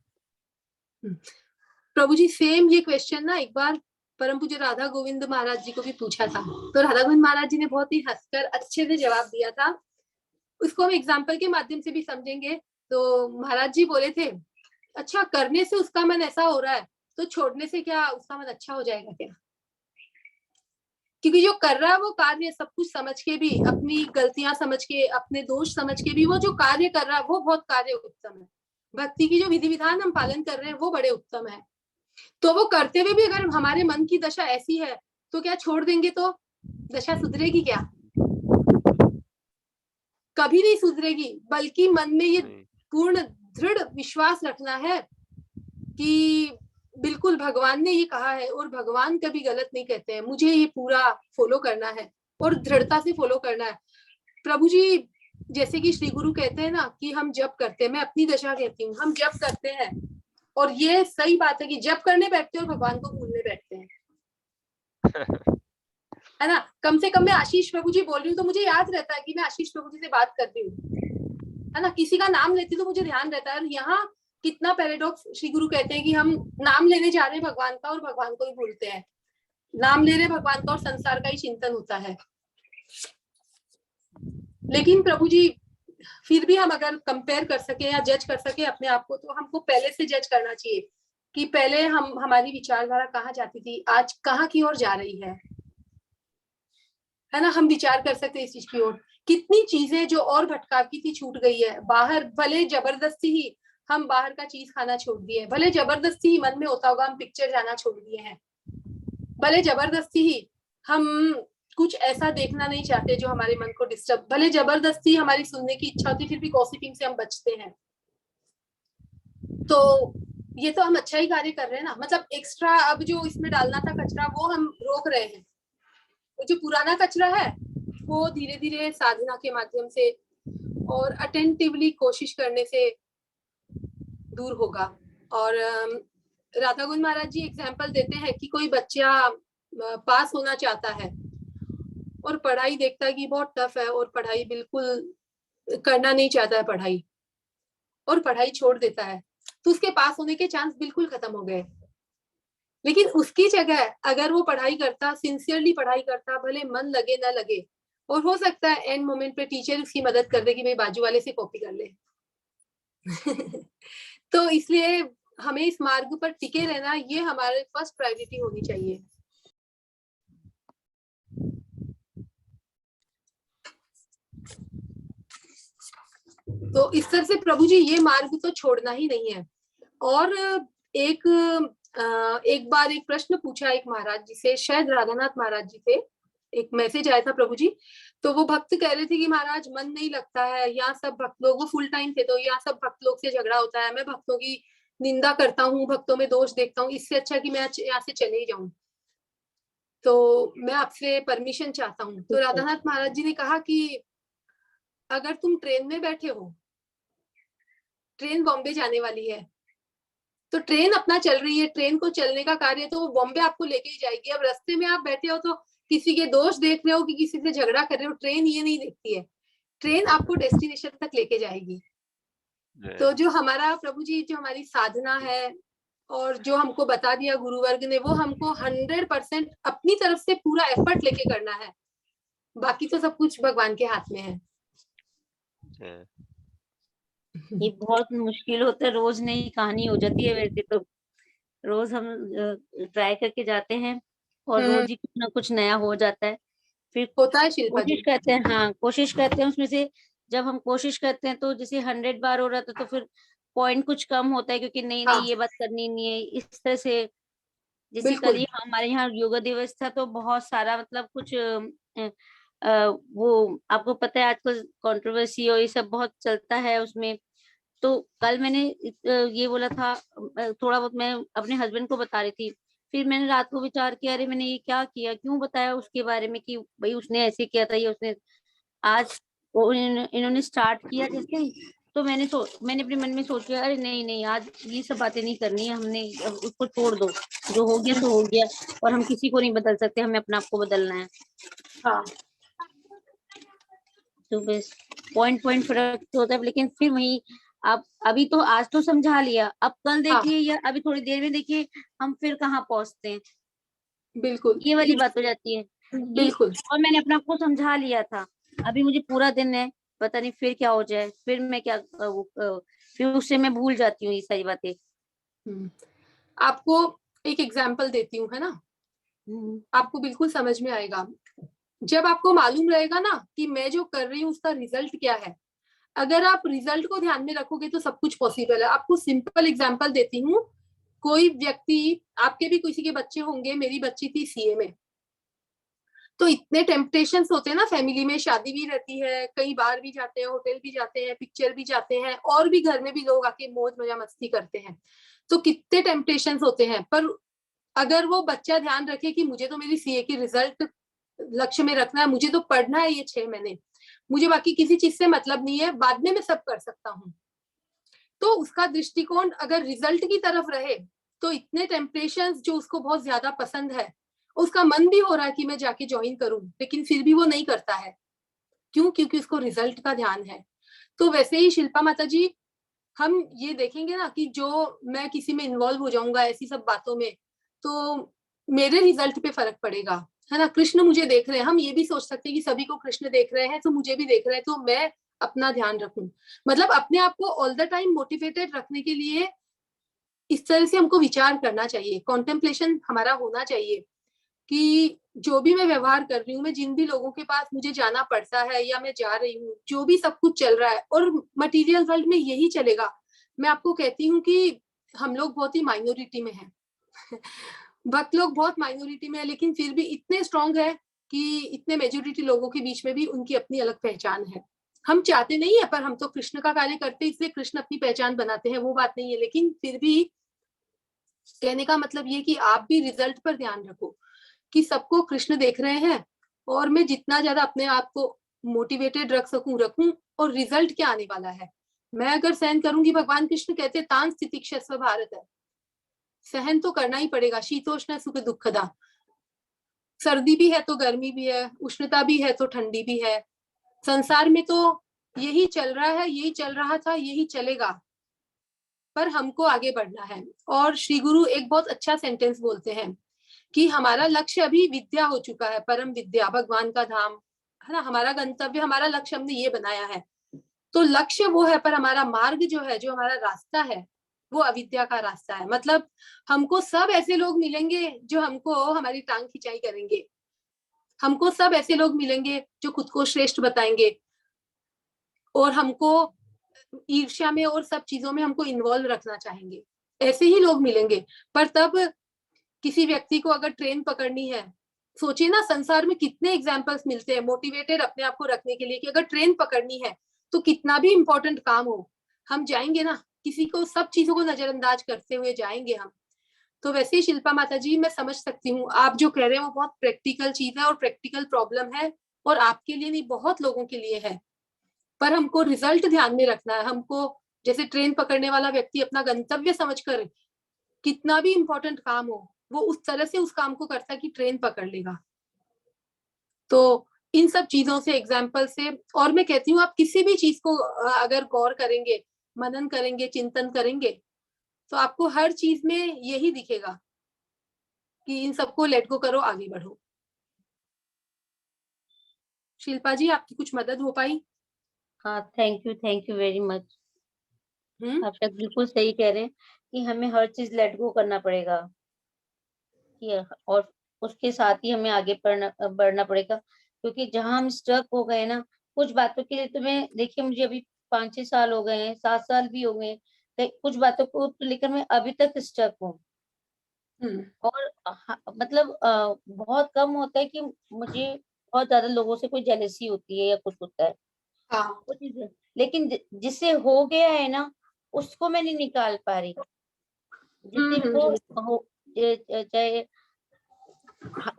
प्रभु जी सेम ये क्वेश्चन ना एक बार परम पूज्य राधा गोविंद महाराज जी को भी पूछा था, तो राधा गोविंद महाराज जी ने बहुत ही हंसकर अच्छे से जवाब दिया था। उसको हम एग्जाम्पल के माध्यम से भी समझेंगे। तो महाराज जी बोले थे, अच्छा करने से उसका मन ऐसा हो रहा है, तो छोड़ने से क्या उसका मन अच्छा हो जाएगा क्या? क्योंकि जो कर रहा है वो कार्य सब कुछ समझ के भी, अपनी गलतियां समझ के, अपने दोष समझ के भी वो जो कार्य कर रहा है वो बहुत कार्य उत्तम है। भक्ति की जो विधि विधान हम पालन कर रहे हैं वो बड़े उत्तम है। तो वो करते हुए भी अगर हमारे मन की दशा ऐसी है, तो क्या छोड़ देंगे तो दशा सुधरेगी क्या? कभी नहीं सुधरेगी। बल्कि मन में ये पूर्ण दृढ़ विश्वास रखना है कि बिल्कुल भगवान ने ये कहा है और भगवान कभी गलत नहीं कहते हैं, मुझे ये पूरा फॉलो करना है और दृढ़ता से फॉलो करना है। प्रभु जी जैसे कि श्री गुरु कहते हैं ना कि हम जप करते हैं, मैं अपनी दशा कहती हूँ, हम जप करते हैं, और ये सही बात है कि जप करने बैठते हैं और भगवान को भूलने बैठते हैं, है ना। कम से कम मैं आशीष प्रभु जी बोल रही हूँ तो मुझे याद रहता है कि मैं आशीष प्रभु जी से बात कर रही हूँ, है ना। किसी का नाम लेती तो मुझे ध्यान रहता है। और यहाँ कितना पैराडॉक्स, श्री गुरु कहते हैं कि हम नाम लेने जा रहे हैं भगवान का और भगवान को ही भूलते हैं। नाम ले रहे भगवान का और संसार का ही चिंतन होता है। लेकिन प्रभु जी फिर भी हम अगर कंपेयर कर सके या जज कर सके अपने आप को, तो हमको पहले से जज करना चाहिए कि पहले हमारी विचारधारा कहाँ जाती थी, आज कहाँ की ओर जा रही है ना। हम विचार कर सकते हैं इस चीज की ओर। कितनी चीजें जो और भटकाती थी छूट गई है। बाहर भले जबरदस्ती ही हम बाहर का चीज खाना छोड़ दिए, भले जबरदस्ती ही मन में होता होगा हम पिक्चर जाना छोड़ दिए हैं, भले जबरदस्ती ही हम कुछ ऐसा देखना नहीं चाहते जो हमारे मन को डिस्टर्ब, भले जबरदस्ती हमारी सुनने की इच्छा होती फिर भी गॉसिपिंग से हम बचते हैं। तो ये तो हम अच्छा ही कार्य कर रहे हैं ना। मतलब एक्स्ट्रा अब जो इसमें डालना था कचरा वो हम रोक रहे हैं। वो जो पुराना कचरा है वो धीरे धीरे साधना के माध्यम से और अटेंटिवली कोशिश करने से दूर होगा। और राधा गोविंद महाराज जी एग्जाम्पल देते हैं कि कोई बच्चा पास होना चाहता है और पढ़ाई देखता है कि बहुत टफ है और पढ़ाई बिल्कुल करना नहीं चाहता है पढ़ाई, और पढ़ाई छोड़ देता है, तो उसके पास होने के चांस बिल्कुल खत्म हो गए। लेकिन उसकी जगह अगर वो पढ़ाई करता, सिंसियरली पढ़ाई करता, भले मन लगे ना लगे, और हो सकता है एंड मोमेंट पे टीचर उसकी मदद कर दे कि भाई बाजू वाले से कॉपी कर ले तो इसलिए हमें इस मार्ग पर टिके रहना, ये हमारे फर्स्ट प्रायोरिटी होनी चाहिए। तो इस तरह से प्रभु जी ये मार्ग तो छोड़ना ही नहीं है। और एक बार एक प्रश्न पूछा एक महाराज जी से, शायद राधानाथ महाराज जी थे, एक मैसेज आया था प्रभु जी। तो वो भक्त कह रहे थे कि महाराज मन नहीं लगता है, यहाँ सब भक्त लोग, वो फुल टाइम थे, तो यहाँ सब भक्त लोग से झगड़ा होता है, मैं भक्तों की निंदा करता हूँ, भक्तों में दोष देखता हूँ, इससे अच्छा कि मैं यहाँ से चले ही जाऊं, तो मैं आपसे परमिशन चाहता हूँ। तो राधानाथ महाराज जी ने कहा कि अगर तुम ट्रेन में बैठे हो, ट्रेन बॉम्बे जाने वाली है, तो ट्रेन अपना चल रही है, ट्रेन को चलने का कार्य तो वो बॉम्बे आपको लेके ही जाएगी। अब रास्ते में आप बैठे हो तो किसी के दोष देख रहे हो कि किसी से झगड़ा कर रहे हो, ट्रेन ये नहीं देखती है, ट्रेन आपको डेस्टिनेशन तक लेके जाएगी। तो जो हमारा प्रभु जी, जो हमारी साधना है और जो हमको बता दिया गुरुवर्ग ने, वो हमको 100% अपनी तरफ से पूरा एफर्ट लेके करना है, बाकी तो सब कुछ भगवान के हाथ में है। ये बहुत मुश्किल होता है, रोज नई कहानी हो जाती है वैसे तो। रोज हम ट्राई करके जाते हैं और रोज ही कुछ ना कुछ नया हो जाता है। फिर होता है शिल्पा जी। कोशिश करते हैं, हाँ कोशिश करते हैं, उसमें से जब हम कोशिश करते हैं तो जैसे 100 बार हो रहा था तो फिर पॉइंट कुछ कम होता है, क्योंकि नहीं हाँ। नहीं ये बात करनी नहीं है इस तरह से। जैसे बिल्कुल। कल ही हमारे यहाँ योगा दिवस था तो बहुत सारा मतलब कुछ वो आपको पता है आजकल कंट्रोवर्सी और ये सब बहुत चलता है उसमें। तो कल मैंने ये बोला था, थोड़ा बहुत मैं अपने हस्बैंड को बता रही थी, फिर मैंने रात को विचार किया, अरे मैंने ये क्या किया, क्यों बताया उसके बारे में कि भाई उसने ऐसे किया था, ये उसने आज इन्होंने स्टार्ट किया जैसे ही, तो मैंने अपने मन में सोच लिया, अरे नहीं नहीं आज ये सब बातें नहीं करनी है, हमने उसको छोड़ दो, जो हो गया तो हो गया, और हम किसी को नहीं बदल सकते, हमें अपने आप को बदलना है। हाँ। तो बस पॉइंट फर्क तो होता है, लेकिन फिर वही आप अभी तो आज तो समझा लिया, अब कल देखिए या अभी थोड़ी देर में देखिए हम फिर कहाँ पहुंचते हैं। बिल्कुल, ये वाली बात हो जाती है। बिल्कुल। और मैंने अपने आप को समझा लिया था, अभी मुझे पूरा दिन है, पता नहीं फिर क्या हो जाए, फिर मैं क्या फिर उससे मैं भूल जाती हूँ ये सारी बातें। आपको एक एग्जाम्पल देती हूँ, है ना, आपको बिल्कुल समझ में आएगा। जब आपको मालूम रहेगा ना कि मैं जो कर रही हूँ उसका रिजल्ट क्या है, अगर आप रिजल्ट को ध्यान में रखोगे तो सब कुछ पॉसिबल है। आपको सिंपल एग्जांपल देती हूँ। कोई व्यक्ति, आपके भी किसी के बच्चे होंगे, मेरी बच्ची थी सीए में, तो इतने टेम्पटेशंस होते हैं ना फैमिली में, शादी भी रहती है, कई बार भी जाते हैं, होटल भी जाते हैं, पिक्चर भी जाते हैं, और भी घर में भी लोग आके मौज मजा मस्ती करते हैं, तो कितने टेम्पटेशंस होते हैं। पर अगर वो बच्चा ध्यान रखे कि मुझे तो मेरी सीए की रिजल्ट लक्ष्य में रखना है, मुझे तो पढ़ना है ये 6 महीने, मुझे बाकी किसी चीज से मतलब नहीं है, बाद में मैं सब कर सकता हूँ, तो उसका दृष्टिकोण अगर रिजल्ट की तरफ रहे तो इतने टेम्पटेशंस जो उसको बहुत ज्यादा पसंद है, उसका मन भी हो रहा है कि मैं जाके ज्वाइन करूं, लेकिन फिर भी वो नहीं करता है। क्यों? क्योंकि उसको रिजल्ट का ध्यान है। तो वैसे ही शिल्पा माता जी, हम ये देखेंगे ना कि जो मैं किसी में इन्वॉल्व हो जाऊंगा ऐसी सब बातों में, तो मेरे रिजल्ट पे फर्क पड़ेगा, है ना। कृष्ण मुझे देख रहे हैं, हम ये भी सोच सकते हैं कि सभी को कृष्ण देख रहे हैं तो मुझे भी देख रहे हैं, तो मैं अपना ध्यान रखूं। मतलब अपने आप को ऑल द टाइम मोटिवेटेड रखने के लिए इस तरह से हमको विचार करना चाहिए, कॉन्टेम्पलेशन हमारा होना चाहिए कि जो भी मैं व्यवहार कर रही हूँ, मैं जिन भी लोगों के पास मुझे जाना पड़ता है या मैं जा रही हूँ, जो भी सब कुछ चल रहा है, और मटेरियल वर्ल्ड में यही चलेगा। मैं आपको कहती हूँ कि हम लोग बहुत ही माइनॉरिटी में हैं भक्त लोग बहुत माइनॉरिटी में है, लेकिन फिर भी इतने स्ट्रांग है कि इतने मेजोरिटी लोगों के बीच में भी उनकी अपनी अलग पहचान है। हम चाहते नहीं है, पर हम तो कृष्ण का कार्य करते हैं, इसलिए कृष्ण अपनी पहचान बनाते हैं, वो बात नहीं है। लेकिन फिर भी कहने का मतलब ये कि आप भी रिजल्ट पर ध्यान रखो कि सबको कृष्ण देख रहे हैं, और मैं जितना ज्यादा अपने आप को मोटिवेटेड रख सकूं रखूं, और रिजल्ट क्या आने वाला है। मैं अगर सहन करूंगी, भगवान कृष्ण कहते तान स्थिति क्षस्व भारत है, सहन तो करना ही पड़ेगा, शीतोष्ण सुख दुखदा, सर्दी भी है तो गर्मी भी है, उष्णता भी है तो ठंडी भी है, संसार में तो यही चल रहा है, यही चल रहा था, यही चलेगा, पर हमको आगे बढ़ना है। और श्री गुरु एक बहुत अच्छा सेंटेंस बोलते हैं कि हमारा लक्ष्य अभी विद्या हो चुका है, परम विद्या, भगवान का धाम, है ना, हमारा गंतव्य, हमारा लक्ष्य हमने ये बनाया है। तो लक्ष्य वो है, पर हमारा मार्ग जो है, जो हमारा रास्ता है, वो अविद्या का रास्ता है। मतलब हमको सब ऐसे लोग मिलेंगे जो हमको हमारी टांग खिंचाई करेंगे, हमको सब ऐसे लोग मिलेंगे जो खुद को श्रेष्ठ बताएंगे, और हमको ईर्ष्या में और सब चीजों में हमको इन्वॉल्व रखना चाहेंगे, ऐसे ही लोग मिलेंगे। पर तब किसी व्यक्ति को अगर ट्रेन पकड़नी है, सोचिए ना, संसार में कितने एग्जाम्पल्स मिलते हैं मोटिवेटेड अपने आप को रखने के लिए, कि अगर ट्रेन पकड़नी है तो कितना भी इंपॉर्टेंट काम हो, हम जाएंगे ना, किसी को सब चीजों को नजरअंदाज करते हुए जाएंगे हम। तो वैसे ही शिल्पा माता जी, मैं समझ सकती हूँ आप जो कह रहे हैं वो बहुत प्रैक्टिकल चीज है और प्रैक्टिकल प्रॉब्लम है, और आपके लिए नहीं, बहुत लोगों के लिए है। पर हमको रिजल्ट ध्यान में रखना है। हमको जैसे ट्रेन पकड़ने वाला व्यक्ति अपना गंतव्य समझकर कितना भी इंपॉर्टेंट काम हो वो उस तरह से उस काम को करता है कि ट्रेन पकड़ लेगा। तो इन सब चीजों से, एग्जाम्पल से, और मैं कहती हूँ आप किसी भी चीज को अगर गौर करेंगे, मनन करेंगे, चिंतन करेंगे, तो आपको हर चीज में यही दिखेगा कि इन सबको लेट गो करो, आगे बढ़ो। शिल्पा जी, आपकी कुछ मदद हो पाई? हाँ, थैंक यू वेरी मच। आप शायद बिल्कुल सही कह रहे हैं कि हमें हर चीज लेट गो करना पड़ेगा और उसके साथ ही हमें आगे बढ़ना पड़ेगा, क्योंकि जहां हम स्टक हो गए ना, कुछ बातों के लिए तो मैं देखिए मुझे अभी 5-6 साल हो गए हैं, 7 साल भी हो गए, कुछ बातों को तो लेकर मैं अभी तक स्टक हूँ। और मतलब बहुत कम होता है कि मुझे बहुत ज्यादा लोगों से कोई जेलसी होती है या कुछ होता है, वो चीजें, लेकिन जिससे हो गया है ना उसको मैं नहीं निकाल पा रही। जिससे हो चाहे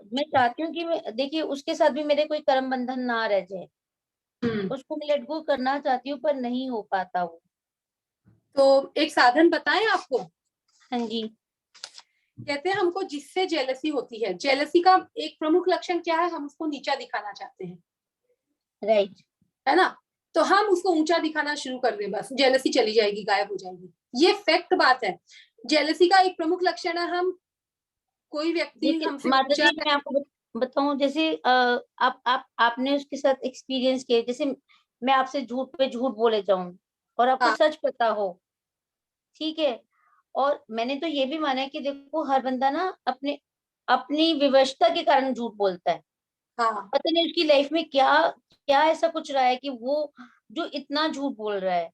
मैं चाहती हूँ कि मैं देखिए उसके साथ भी मेरे कोई कर्म बंधन ना रह जाए, उसको मैं लेट गो करना चाहती हूँ पर नहीं हो पाता वो। तो एक साधन बताएं आपको। हाँ जी। कहते हैं हमको जिससे जेलसी होती है, जेलसी का एक प्रमुख लक्षण क्या है? हम उसको नीचा दिखाना चाहते हैं, राइट, है ना? तो हम उसको ऊंचा दिखाना शुरू कर दें, बस जेलसी चली जाएगी, गायब हो जाएगी। ये फैक्ट बात है। जेलसी का एक प्रमुख लक्षण है, हम कोई व्यक्ति हमसे माता ऊंचा जी मैं आपको बताऊं, जैसे आपने उसके साथ एक्सपीरियंस किया, जैसे मैं आपसे झूठ पे झूठ बोले जाऊं और आपको सच पता हो, ठीक है, और मैंने तो ये भी माना है कि देखो हर बंदा ना अपनी विवशता के कारण झूठ बोलता है। पता नहीं उसकी लाइफ में क्या क्या ऐसा कुछ रहा है कि वो जो इतना झूठ बोल रहा है,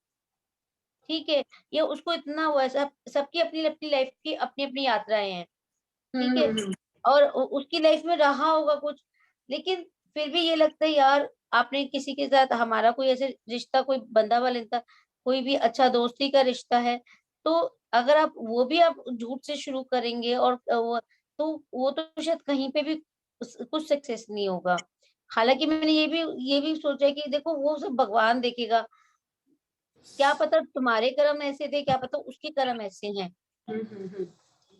ठीक है, ये उसको इतना हुआ है। सबकी अपनी अपनी लाइफ की अपनी अपनी यात्राएं हैं, ठीक है, और उसकी लाइफ में रहा होगा कुछ, लेकिन फिर भी ये लगता है यार आपने किसी के साथ, हमारा कोई ऐसे रिश्ता, कोई बंधा वाला था, कोई भी अच्छा दोस्ती का रिश्ता है, तो अगर आप वो भी आप झूठ से शुरू करेंगे और वो तो शायद कहीं पे भी कुछ सक्सेस नहीं होगा। हालांकि मैंने ये भी सोचा है कि देखो वो सब भगवान देखेगा, क्या पता तुम्हारे कर्म ऐसे थे, क्या पता उसके कर्म ऐसे हैं।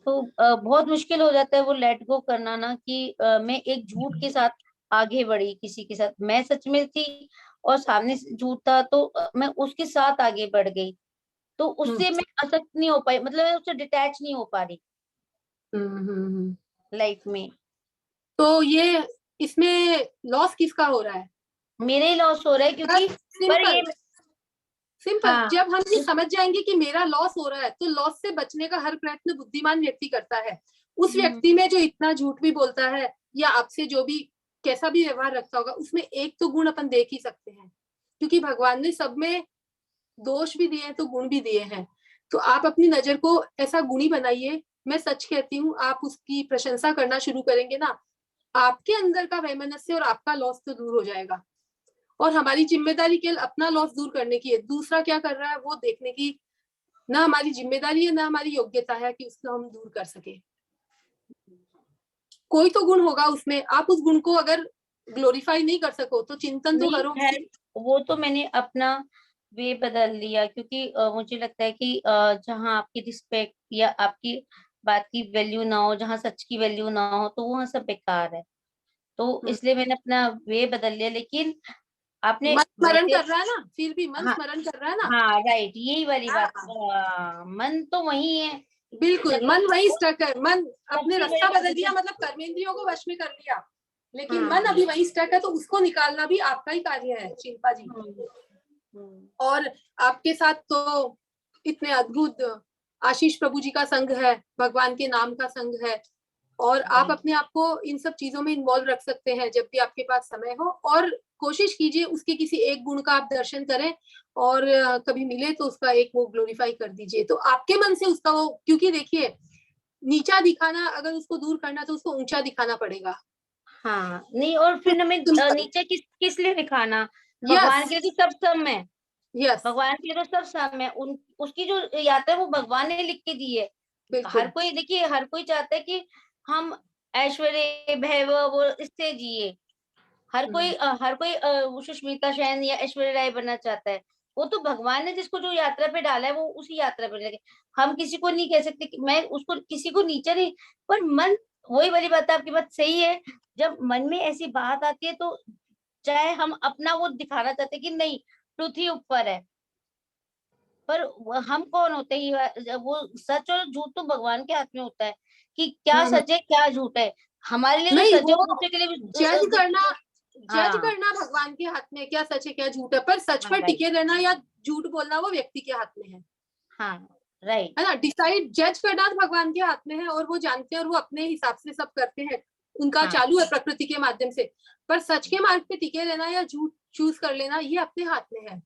तो बहुत मुश्किल हो जाता है वो लेट गो करना ना, कि मैं एक झूठ के साथ आगे बढ़ी, किसी के साथ मैं सच में थी और सामने से झूठ था, तो मैं उसके साथ आगे बढ़ गई, तो उससे मैं आसक्त नहीं हो पाई, मतलब मैं उससे डिटैच नहीं हो पा रही लाइफ में। तो ये इसमें लॉस किसका हो रहा है? मेरे ही लॉस हो रहा है, क्योंकि सिंपल जब हम ये समझ जाएंगे कि मेरा लॉस हो रहा है, तो लॉस से बचने का हर प्रयत्न बुद्धिमान व्यक्ति करता है। उस व्यक्ति में जो इतना झूठ भी बोलता है या आपसे जो भी कैसा भी व्यवहार रखता होगा, उसमें एक तो गुण अपन देख ही सकते हैं, क्योंकि भगवान ने सब में दोष भी दिए हैं तो गुण भी दिए हैं। तो आप अपनी नजर को ऐसा गुणी बनाइए। मैं सच कहती हूँ, आप उसकी प्रशंसा करना शुरू करेंगे ना, आपके अंदर का वैमनस्य और आपका लॉस तो दूर हो जाएगा। और हमारी जिम्मेदारी केवल अपना लॉस दूर करने की है, दूसरा क्या कर रहा है वो देखने की ना हमारी जिम्मेदारी है, ना हमारी योग्यता है कि उसको हम दूर कर सके। कोई तो गुण होगा उसमें, आप उस गुण को अगर ग्लोरीफाई नहीं कर सको तो चिंतन तो करो। वो तो मैंने अपना वे बदल लिया, क्योंकि मुझे लगता है कि जहाँ आपकी रिस्पेक्ट या आपकी बात की वैल्यू ना हो, जहाँ सच की वैल्यू ना हो, तो वहाँ सब बेकार है। तो इसलिए मैंने अपना वे बदल लिया। लेकिन आपने मन स्मरण कर रहा है ना, फिर भी मन स्मरण कर रहा है ना। हाँ राइट, यही वाली बात, मन तो वही है, बिल्कुल मन वही स्टक है। मन अपने रास्ता बदल दिया, मतलब कर्मेंद्रियों को वश में कर लिया, लेकिन मन अभी वही स्टक है, तो उसको निकालना भी आपका ही कार्य है शिल्पा जी। और आपके साथ तो इतने अद्भुत आशीष प्रभु जी का संग है, भगवान के नाम का संग है, और आप अपने आप को इन सब चीजों में इन्वॉल्व रख सकते हैं जब भी आपके पास समय हो। और कोशिश कीजिए उसके किसी एक गुण का आप दर्शन करें, और कभी मिले तो उसका एक वो ग्लोरीफाई कर दीजिए, तो आपके मन से उसका वो, क्योंकि देखिए नीचा दिखाना, अगर उसको दूर करना तो उसको ऊंचा दिखाना पड़ेगा। हाँ नहीं, और फिर हमें नीचे किस लिए दिखाना, भगवान के लिए तो सब सम है। भगवान के लिए तो सब सम है, उसकी जो यात्रा है वो भगवान ने लिख के दी है। हर कोई देखिए, हर कोई चाहता है कि हम ऐश्वर्य वैभव वो इससे जिए, हर कोई वो सुष्मिता सेन या ऐश्वर्या राय बनना चाहता है। वो तो भगवान ने जिसको जो यात्रा पे डाला है वो उसी यात्रा पे लगे। हम किसी को नहीं कह सकते कि मैं उसको किसी को नीचा नहीं, पर मन, वही वाली बात है, आपकी बात सही है। जब मन में ऐसी बात आती है तो चाहे हम अपना वो दिखाना चाहते हैं कि नहीं, ट्रुथ ही ऊपर है, पर हम कौन होते हैं? वो सच और झूठ तो भगवान के हाथ में होता है कि क्या सच है क्या झूठ है। हमारे लिए तो नहीं, सच है, वो दूसरे के लिए भी जज करना हाँ भगवान के हाथ में है, क्या सच है क्या झूठ है, पर सच पर राइट, टिके रहना या झूठ बोलना वो व्यक्ति के हाथ में हाँ राइट, है ना। डिसाइड जज करना तो भगवान के हाथ में है, और वो जानते हैं और वो अपने हिसाब से सब करते हैं, उनका हाँ चालू है प्रकृति के माध्यम से। पर सच के मार्ग पे टिके रहना या झूठ चूज कर लेना ये अपने हाथ में है।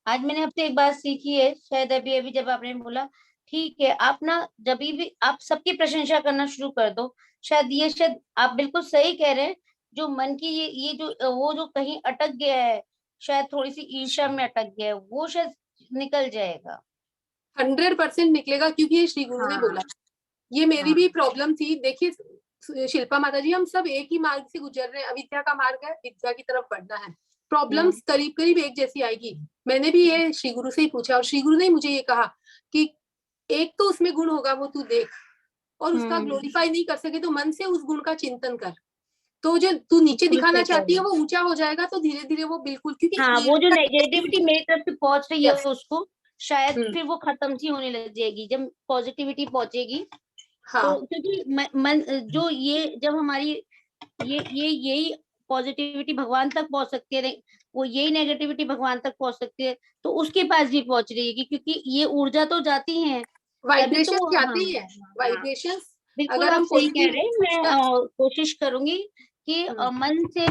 आज मैंने आपसे एक बात सीखी है, शायद अभी अभी जब आपने बोला, ठीक है, आप ना जब भी आप सबकी प्रशंसा करना शुरू कर दो, शायद आप बिल्कुल सही कह रहे हैं। जो मन की ये जो वो जो कहीं अटक गया है, शायद थोड़ी सी ईर्ष्या में अटक गया है, वो शायद निकल जाएगा। 100% निकलेगा, क्योंकि ये श्री गुरु ने बोला। ये मेरी हाँ भी प्रॉब्लम थी। देखिए शिल्पा माता जी, हम सब एक ही मार्ग से गुजर रहे हैं, अविद्या का मार्ग है, विद्या की तरफ बढ़ना है। प्रॉब्लम्स करीब करीब एक जैसी आएगी। मैंने भी ये श्री गुरु से ही पूछा, और श्री गुरु ने मुझे ये कहा कि एक तो उसमें गुण होगा, वो तू देख, और उसका ग्लोरीफाई नहीं कर सके तो मन से उस गुण का चिंतन कर। तो जो तू नीचे दिखाना चाहती है वो ऊंचा हो जाएगा, तो धीरे धीरे वो बिल्कुल, क्योंकि हाँ, वो जो नेगेटिविटी मेरी तरफ से पहुंच रही है Yes. उसको शायद फिर वो खत्म सी होने लग जाएगी जब पॉजिटिविटी पहुंचेगी। हाँ, तो क्योंकि मन जो ये जब हमारी यही पॉजिटिविटी भगवान तक पहुंच सकती है, वो यही नेगेटिविटी भगवान तक पहुंच सकती है, तो उसके पास भी पहुंच रही है, क्योंकि ये ऊर्जा तो जाती है तभी वाइब्रेशन तो। जाती है। हाँ, वाइब्रेशन बिल्कुल अगर आप हम सही कह पॉजिटिव, रहे हैं। मैं कोशिश करूंगी कि मन से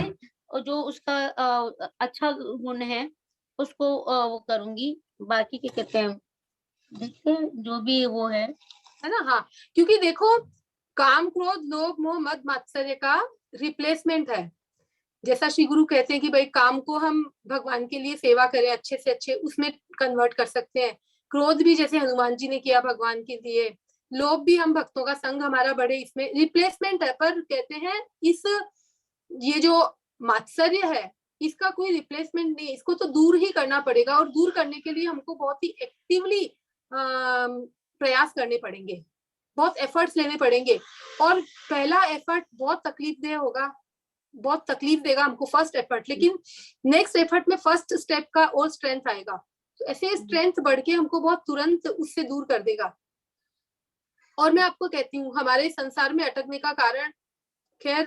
जो उसका अच्छा गुण है उसको वो करूंगी। बाकी क्या कहते हैं, देखिए जो भी वो है ना। हाँ, क्योंकि देखो, काम क्रोध लोभ मोह मद मात्सर्य का रिप्लेसमेंट है। जैसा श्री गुरु कहते हैं कि भाई काम को हम भगवान के लिए सेवा करें, अच्छे से अच्छे उसमें कन्वर्ट कर सकते हैं। क्रोध भी जैसे हनुमान जी ने किया भगवान के लिए। लोभ भी हम भक्तों का संग हमारा बढ़े, इसमें रिप्लेसमेंट है। पर कहते हैं इस ये जो मात्सर्य है इसका कोई रिप्लेसमेंट नहीं है, इसको तो दूर ही करना पड़ेगा। और दूर करने के लिए हमको बहुत ही एक्टिवली प्रयास करने पड़ेंगे, बहुत एफर्ट्स लेने पड़ेंगे। और पहला एफर्ट बहुत तकलीफदेह होगा, बहुत तकलीफ देगा हमको फर्स्ट एफर्ट, लेकिन नेक्स्ट एफर्ट में फर्स्ट स्टेप का और स्ट्रेंथ आएगा। तो ऐसे स्ट्रेंथ बढ़ के हमको बहुत तुरंत उससे दूर कर देगा। और मैं आपको कहती हूँ, हमारे संसार में अटकने का कारण खैर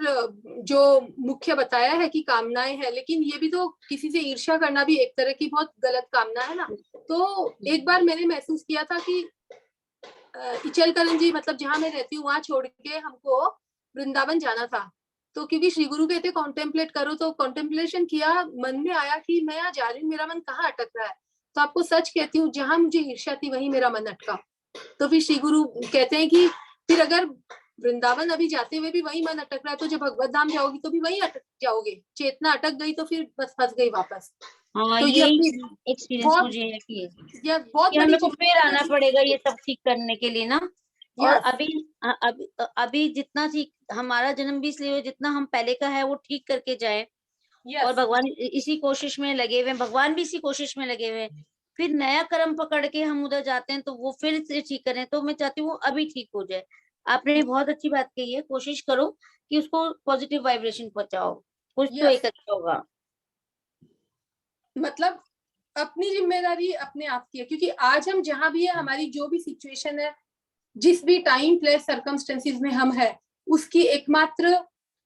जो मुख्य बताया है कि कामनाएं हैं, लेकिन ये भी तो किसी से ईर्ष्या करना भी एक तरह की बहुत गलत कामना है ना। तो एक बार मैंने महसूस किया था कि इचलकरंजी जी, मतलब जहां मैं रहती हूँ, वहां छोड़ के हमको वृंदावन जाना था। तो क्योंकि श्री गुरु कहते कॉन्टेम्पलेट करो, तो कॉन्टेम्पलेशन किया, मन में आया कि मैं यहाँ जा रही हूँ, मेरा मन कहाँ अटक रहा है। तो आपको सच कहती हूँ, जहां मुझे ईर्ष्या थी वहीं मेरा मन अटका। तो फिर श्री गुरु कहते हैं कि फिर अगर वृंदावन अभी जाते हुए भी वही मन अटक रहा है, तो जब भगवत धाम जाओगी तो भी वही अटक जाओगे। चेतना अटक गई तो फिर बस फंस गई वापस। हाँ, तो ये यही अपनी एक्सपीरियंस बहुत मुझे है कि बहुत बड़ी हमें को फिर आना पड़ेगा ये सब ठीक करने के लिए ना। और Yes. अभी जितना ठीक, हमारा जन्म भी इसलिए जितना हम पहले का है वो ठीक करके जाए। Yes. और भगवान इसी कोशिश में लगे हुए हैं, भगवान भी इसी कोशिश में लगे हुए हैं। फिर नया कर्म पकड़ के हम उधर जाते हैं तो वो फिर से ठीक करें, तो मैं चाहती हूँ अभी ठीक हो जाए। आपने बहुत अच्छी बात कही है, कोशिश करो कि उसको पॉजिटिव वाइब्रेशन पहुंचाओ, कुछ तो Yes. एक अच्छा होगा। मतलब अपनी जिम्मेदारी अपने आप की है, क्योंकि आज हम जहां भी है, हमारी जो भी सिचुएशन है, जिस भी टाइम प्लेस सर्कमस्टेंसेस में हम है, उसकी एकमात्र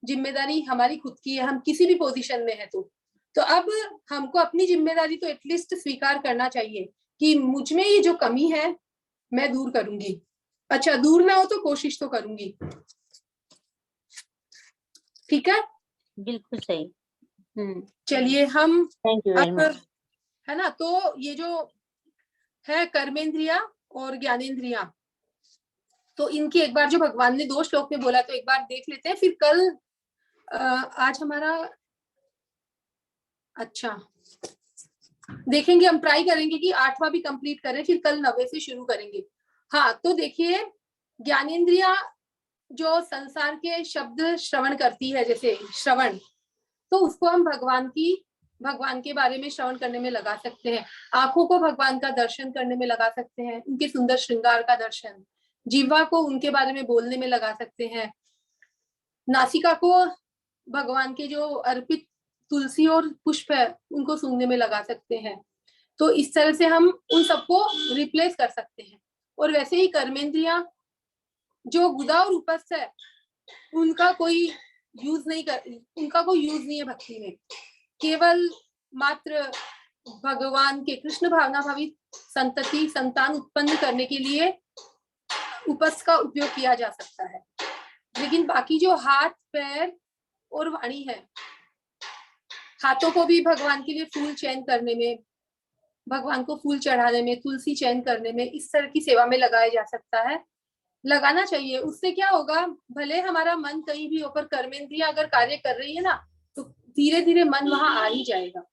जिम्मेदारी हमारी खुद की है। हम किसी भी पोजीशन में है तो अब हमको अपनी जिम्मेदारी तो एटलीस्ट स्वीकार करना चाहिए कि मुझ में ये जो कमी है मैं दूर करूंगी। अच्छा, दूर ना हो तो कोशिश तो करूंगी। ठीक है, बिल्कुल सही। चलिए हम थैंक यू वेरी मच। है ना, तो ये जो है कर्मेंद्रिया और ज्ञानेंद्रिया, तो इनकी एक बार जो भगवान ने 2 श्लोक में बोला, तो एक बार देख लेते हैं। फिर कल आज हमारा अच्छा देखेंगे, हम ट्राई करेंगे कि 8वां भी कंप्लीट करें, फिर कल 9वें से शुरू करेंगे। हाँ, तो देखिए, ज्ञानेंद्रिया जो संसार के शब्द श्रवण करती है, जैसे श्रवण, तो उसको हम भगवान के बारे में श्रवण करने में लगा सकते हैं। आंखों को भगवान का दर्शन करने में लगा सकते हैं, उनके सुंदर श्रृंगार का दर्शन। जीवा को उनके बारे में बोलने में लगा सकते हैं। नासिका को भगवान के जो अर्पित तुलसी और पुष्प है उनको सूंघने में लगा सकते हैं। तो इस तरह से हम उन सबको रिप्लेस कर सकते हैं। और वैसे ही कर्मेंद्रियां जो गुदा और उपस्थ है उनका कोई यूज नहीं है भक्ति में। केवल मात्र भगवान के कृष्ण भावना भावित संतति संतान उत्पन्न करने के लिए उपस्थ का उपयोग किया जा सकता है। लेकिन बाकी जो हाथ पैर और वाणी है, हाथों को भी भगवान के लिए फूल चयन करने में, भगवान को फूल चढ़ाने में, तुलसी चयन करने में, इस तरह की सेवा में लगाया जा सकता है, लगाना चाहिए। उससे क्या होगा, भले हमारा मन कहीं भी होकर कर्मेंद्रियां अगर कार्य कर रही है ना, तो धीरे धीरे मन वहां आ ही जाएगा।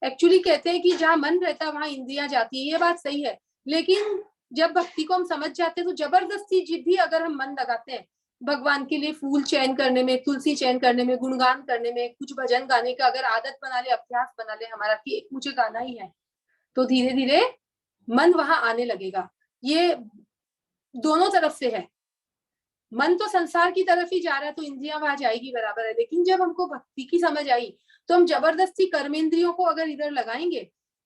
एक्चुअली कहते हैं कि जहाँ मन रहता है वहां इंद्रियां जाती है, ये बात सही है। लेकिन जब भक्ति को हम समझ जाते हैं तो जबरदस्ती जिद भी अगर हम मन लगाते हैं भगवान के लिए फूल चयन करने में, तुलसी चयन करने में, गुणगान करने में, कुछ भजन गाने का अगर आदत बना ले, अभ्यास बना ले हमारा कि एक मुझे गाना ही है, तो धीरे धीरे मन वहां आने लगेगा। ये दोनों तरफ से है। मन तो संसार की तरफ ही जा रहा है तो इंद्रियां वहां जाएगी बराबर है। लेकिन जब हमको भक्ति की समझ आई तो हम जबरदस्ती कर्मेंद्रियों को अगर इधर लगाएंगे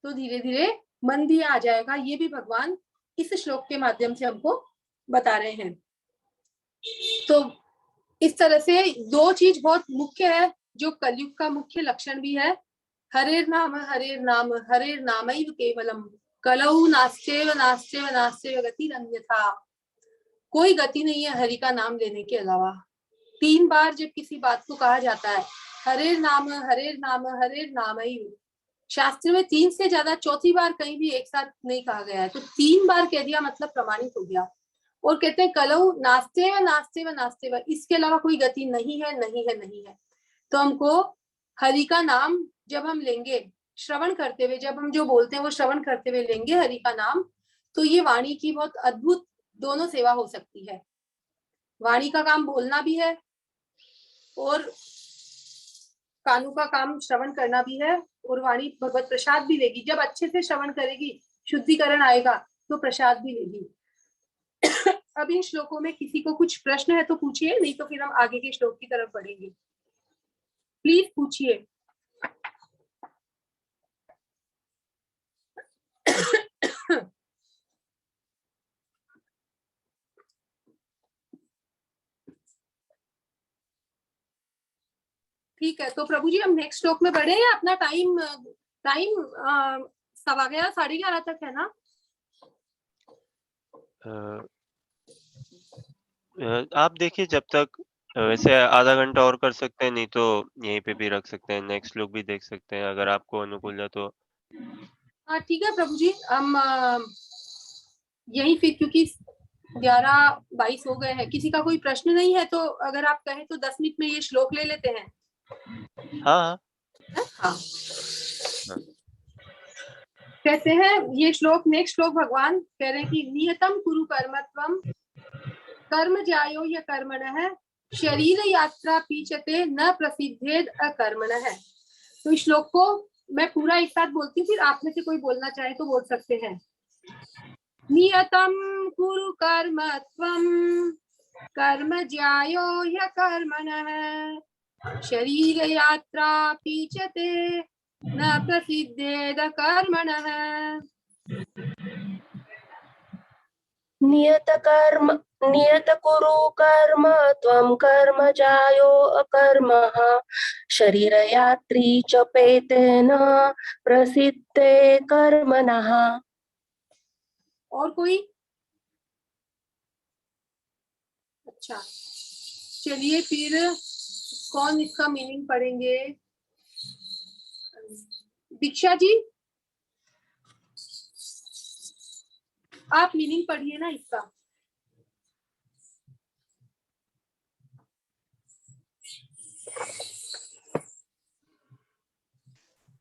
तो धीरे धीरे मन भी आ जाएगा। ये भी भगवान इस श्लोक के माध्यम से हमको बता रहे हैं। तो इस तरह से दो चीज बहुत मुख्य है जो कलयुग का मुख्य लक्षण भी है। हरेर नाम हरेर नामैव केवलम कलौ नास्तेव नास्तेव नास्तेव गतिरन्यथा। कोई गति नहीं है हरि का नाम लेने के अलावा। 3 बार जब किसी बात को कहा जाता है हरेर नाम हरेर नामैव, शास्त्र में 3 से ज्यादा चौथी बार कहीं भी एक साथ नहीं कहा गया है, तो 3 बार कह दिया मतलब प्रमाणित हो गया। और कहते हैं कलौ नास्तेव नास्तेव नास्तेव, इसके अलावा कोई गति नहीं है नहीं है नहीं है। तो हमको हरि का नाम जब हम लेंगे, श्रवण करते हुए, जब हम जो बोलते हैं वो श्रवण करते हुए लेंगे हरि का नाम, तो ये वाणी की बहुत अद्भुत दोनों सेवा हो सकती है। वाणी का काम बोलना भी है और कानों का काम श्रवण करना भी है, और वाणी भगवत प्रसाद भी लेगी। जब अच्छे से श्रवण करेगी, शुद्धिकरण आएगा तो प्रसाद भी लेगी। अब इन श्लोकों में किसी को कुछ प्रश्न है तो पूछिए, नहीं तो फिर हम आगे के श्लोक की तरफ बढ़ेंगे। प्लीज पूछिए। ठीक है, तो प्रभु जी हम नेक्स्ट श्लोक में बढ़े या अपना टाइम 11:15 11:30 तक है ना? आप देखिए जब तक, वैसे आधा घंटा और कर सकते हैं, नहीं तो यहीं पे भी रख सकते हैं, नेक्स्ट लोग भी देख सकते हैं अगर आपको अनुकूल है तो। हाँ ठीक है प्रभु जी, हम यही फिर, क्योंकि 11:22 हो गए हैं। किसी का कोई प्रश्न नहीं है तो अगर आप कहें तो 10 मिनट में ये श्लोक ले लेते हैं। हाँ हाँ। कहते हैं ये श्लोक, नेक्स्ट श्लोक भगवान कह रहे हैं कि नियतम कुरु कर्मत्वम कर्म ज्यायो या कर्मणः शरीर यात्रा पीछते न प्रसिद्धेद अकर्मणः। तो इस श्लोक को मैं पूरा एक साथ बोलती हूँ, फिर आप में से कोई बोलना चाहे तो बोल सकते हैं। नियतम कुरु कर्मत्वम कर्म ज्यायो या कर्मणः शरीर यात्रा पीछते न प्रसिद्धेद कर्मणः। नियत कुरु कर्म त्वं कर्म जायो अकर्मः शरीर यात्री च पेतेन प्रसिद्धे कर्मणः। और कोई? अच्छा चलिए फिर कौन इसका मीनिंग पढ़ेंगे? दीक्षा जी आप मीनिंग पढ़िए ना इसका।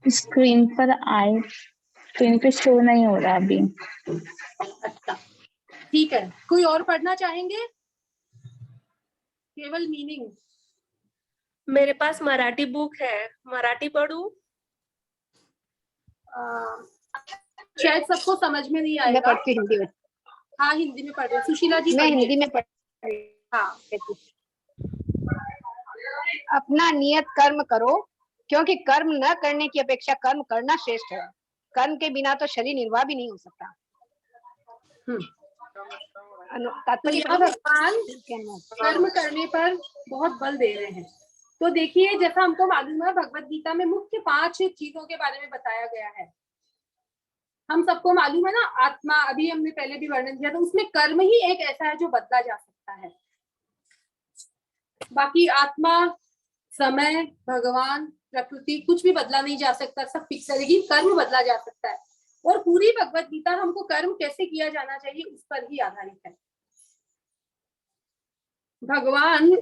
स्क्रीन पर आए, स्क्रीन पे शो नहीं हो रहा अभी। अच्छा ठीक है, कोई और पढ़ना चाहेंगे? केवल मीनिंग। मेरे पास मराठी बुक है, मराठी पढ़ूं? शायद सबको समझ में नहीं मैं आएगा। पढ़ती हूँ हिंदी में। हाँ, हिंदी में पढ़ रहे हैं। सुशीला जी मैं पढ़िए। हिंदी में पढ़ हाँ, अपना नियत कर्म करो, क्योंकि कर्म न करने की अपेक्षा कर्म करना श्रेष्ठ है। कर्म के बिना तो शरीर निर्वाह भी नहीं हो सकता। तो तात्पर्य यहाँ भगवान कहना कर्म करने पर बहुत बल दे रहे हैं। तो देखिए, जैसा हमको मालूम है, भगवत गीता में मुख्य 5 चीजों के बारे में बताया गया है। हम सबको मालूम है ना, आत्मा, अभी हमने पहले भी वर्णन किया था, उसमें कर्म ही एक ऐसा है जो बदला जा सकता है। बाकी आत्मा, समय, भगवान, प्रकृति, कुछ भी बदला नहीं जा सकता, सब फिक्स है। लेकिन कर्म बदला जा सकता है, और पूरी भगवत गीता हमको कर्म कैसे किया जाना चाहिए उस पर ही आधारित है। भगवान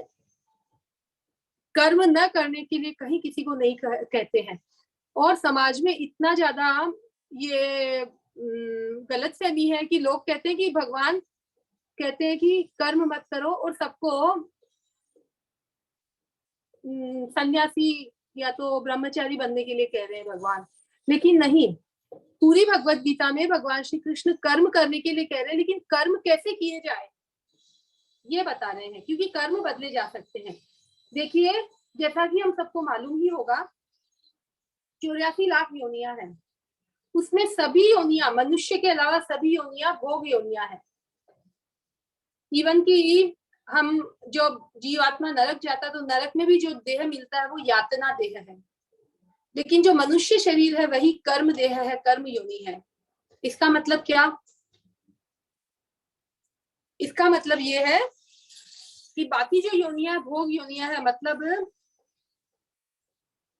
कर्म न करने के लिए कहीं किसी को नहीं कहते हैं। और समाज में इतना ज्यादा ये गलतफहमी है कि लोग कहते हैं कि भगवान कहते हैं कि कर्म मत करो, और सबको सन्यासी या तो ब्रह्मचारी बनने के लिए कह रहे हैं भगवान। लेकिन नहीं, पूरी भगवत गीता में भगवान श्री कृष्ण कर्म करने के लिए कह रहे हैं, लेकिन कर्म कैसे किए जाए ये बता रहे हैं, क्योंकि कर्म बदले जा सकते हैं। देखिए, जैसा कि हम सबको मालूम ही होगा, 84 लाख योनियां हैं। उसमें सभी योनियां, मनुष्य के अलावा सभी योनियां भोग योनियां हैं। इवन की हम जो जीवात्मा नरक जाता, तो नरक में भी जो देह मिलता है वो यातना देह है। लेकिन जो मनुष्य शरीर है वही कर्म देह है, कर्म योनि है। इसका मतलब क्या? इसका मतलब ये है कि बाकी जो योनियां भोग योनियां है, मतलब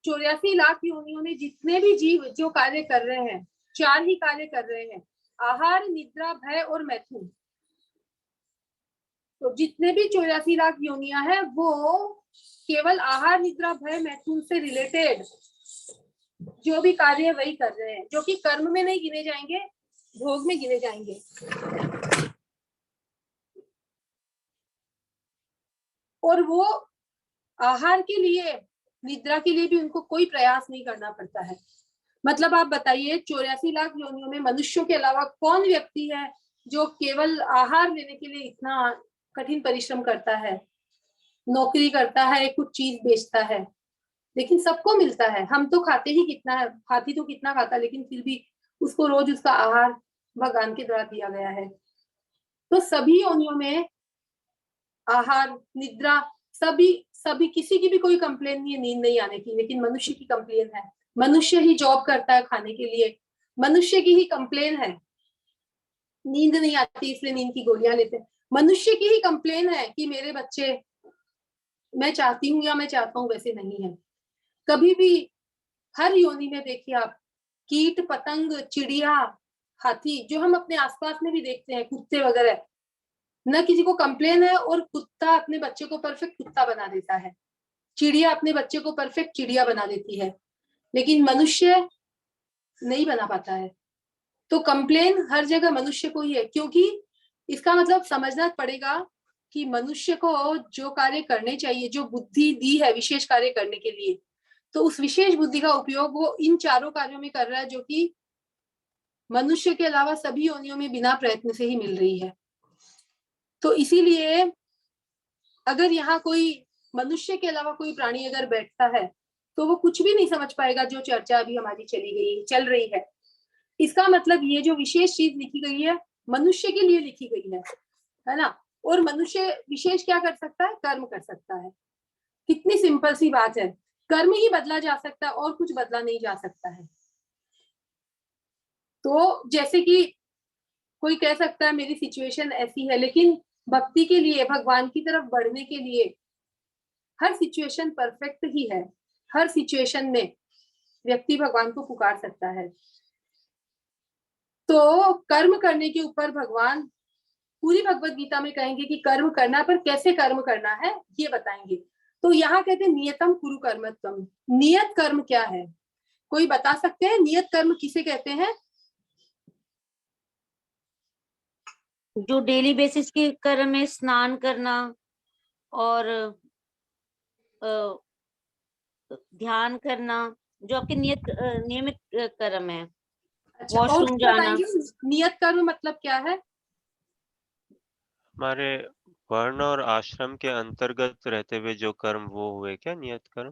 84 लाख योनियों में जितने भी जीव जो कार्य कर रहे हैं, 4 ही कार्य कर रहे हैं: आहार, निद्रा, भय और मैथुन। तो जितने भी 84 लाख योनियां हैं वो केवल आहार, निद्रा, भय, मैथुन से रिलेटेड जो भी कार्य है वही कर रहे हैं, जो कि कर्म में नहीं गिने जाएंगे, भोग में गिने जाएंगे। और वो आहार के लिए, निद्रा के लिए भी उनको कोई प्रयास नहीं करना पड़ता है। मतलब आप बताइए, 84 लाख योनियों में मनुष्यों के अलावा कौन व्यक्ति है जो केवल आहार लेने के लिए इतना कठिन परिश्रम करता है, नौकरी करता है, कुछ चीज बेचता है? लेकिन सबको मिलता है। हम तो खाते ही कितना है, हाथी तो कितना खाता, लेकिन फिर भी उसको रोज उसका आहार भगवान के द्वारा दिया गया है। तो सभी योनियों में आहार, निद्रा, सभी किसी की भी कोई कंप्लेन नहीं है नींद नहीं आने की, लेकिन मनुष्य की कंप्लेन है। मनुष्य ही जॉब करता है खाने के लिए, मनुष्य की ही कंप्लेन है नींद नहीं आती इसलिए नींद की गोलियां लेते हैं। मनुष्य की ही कंप्लेन है कि मेरे बच्चे, मैं चाहती हूँ या मैं चाहता हूँ वैसे नहीं है। कभी भी हर योनि में देखिए आप, कीट पतंग, चिड़िया, हाथी, जो हम अपने आसपास में भी देखते हैं, कुत्ते वगैरह, न किसी को कंप्लेन है, और कुत्ता अपने बच्चे को परफेक्ट कुत्ता बना देता है, चिड़िया अपने बच्चे को परफेक्ट चिड़िया बना देती है, लेकिन मनुष्य नहीं बना पाता है। तो कंप्लेन हर जगह मनुष्य को ही है, क्योंकि इसका मतलब समझना पड़ेगा कि मनुष्य को जो कार्य करने चाहिए, जो बुद्धि दी है विशेष कार्य करने के लिए, तो उस विशेष बुद्धि का उपयोग वो इन चारों कार्यों में कर रहा है, जो कि मनुष्य के अलावा सभी योनियों में बिना प्रयत्न से ही मिल रही है। तो इसीलिए अगर यहाँ कोई मनुष्य के अलावा कोई प्राणी अगर बैठता है तो वो कुछ भी नहीं समझ पाएगा, जो चर्चा अभी हमारी चल रही है। इसका मतलब ये जो विशेष चीज लिखी गई है मनुष्य के लिए लिखी गई है ना। और मनुष्य विशेष क्या कर सकता है? कर्म कर सकता है। कितनी सिंपल सी बात है, कर्म ही बदला जा सकता है और कुछ बदला नहीं जा सकता है। तो जैसे कि कोई कह सकता है मेरी सिचुएशन ऐसी है, लेकिन भक्ति के लिए, भगवान की तरफ बढ़ने के लिए हर सिचुएशन परफेक्ट ही है। हर सिचुएशन में व्यक्ति भगवान को पुकार सकता है। तो कर्म करने के ऊपर भगवान पूरी भगवत गीता में कहेंगे कि कर्म करना, पर कैसे कर्म करना है ये बताएंगे। तो यहाँ कहते हैं नियतम कुरु कर्मत्वम। नियत कर्म क्या है? कोई बता सकते हैं नियत कर्म किसे कहते हैं? जो डेली बेसिस के कर्म में स्नान करना और ध्यान करना, जो आपके नियमित कर्म है। अच्छा, और वॉशरूम कुछ जाना। बताएंगे नियत कर्म मतलब क्या है? हमारे वर्ण और आश्रम के अंतर्गत रहते हुए जो कर्म वो हुए क्या नियत कर्म?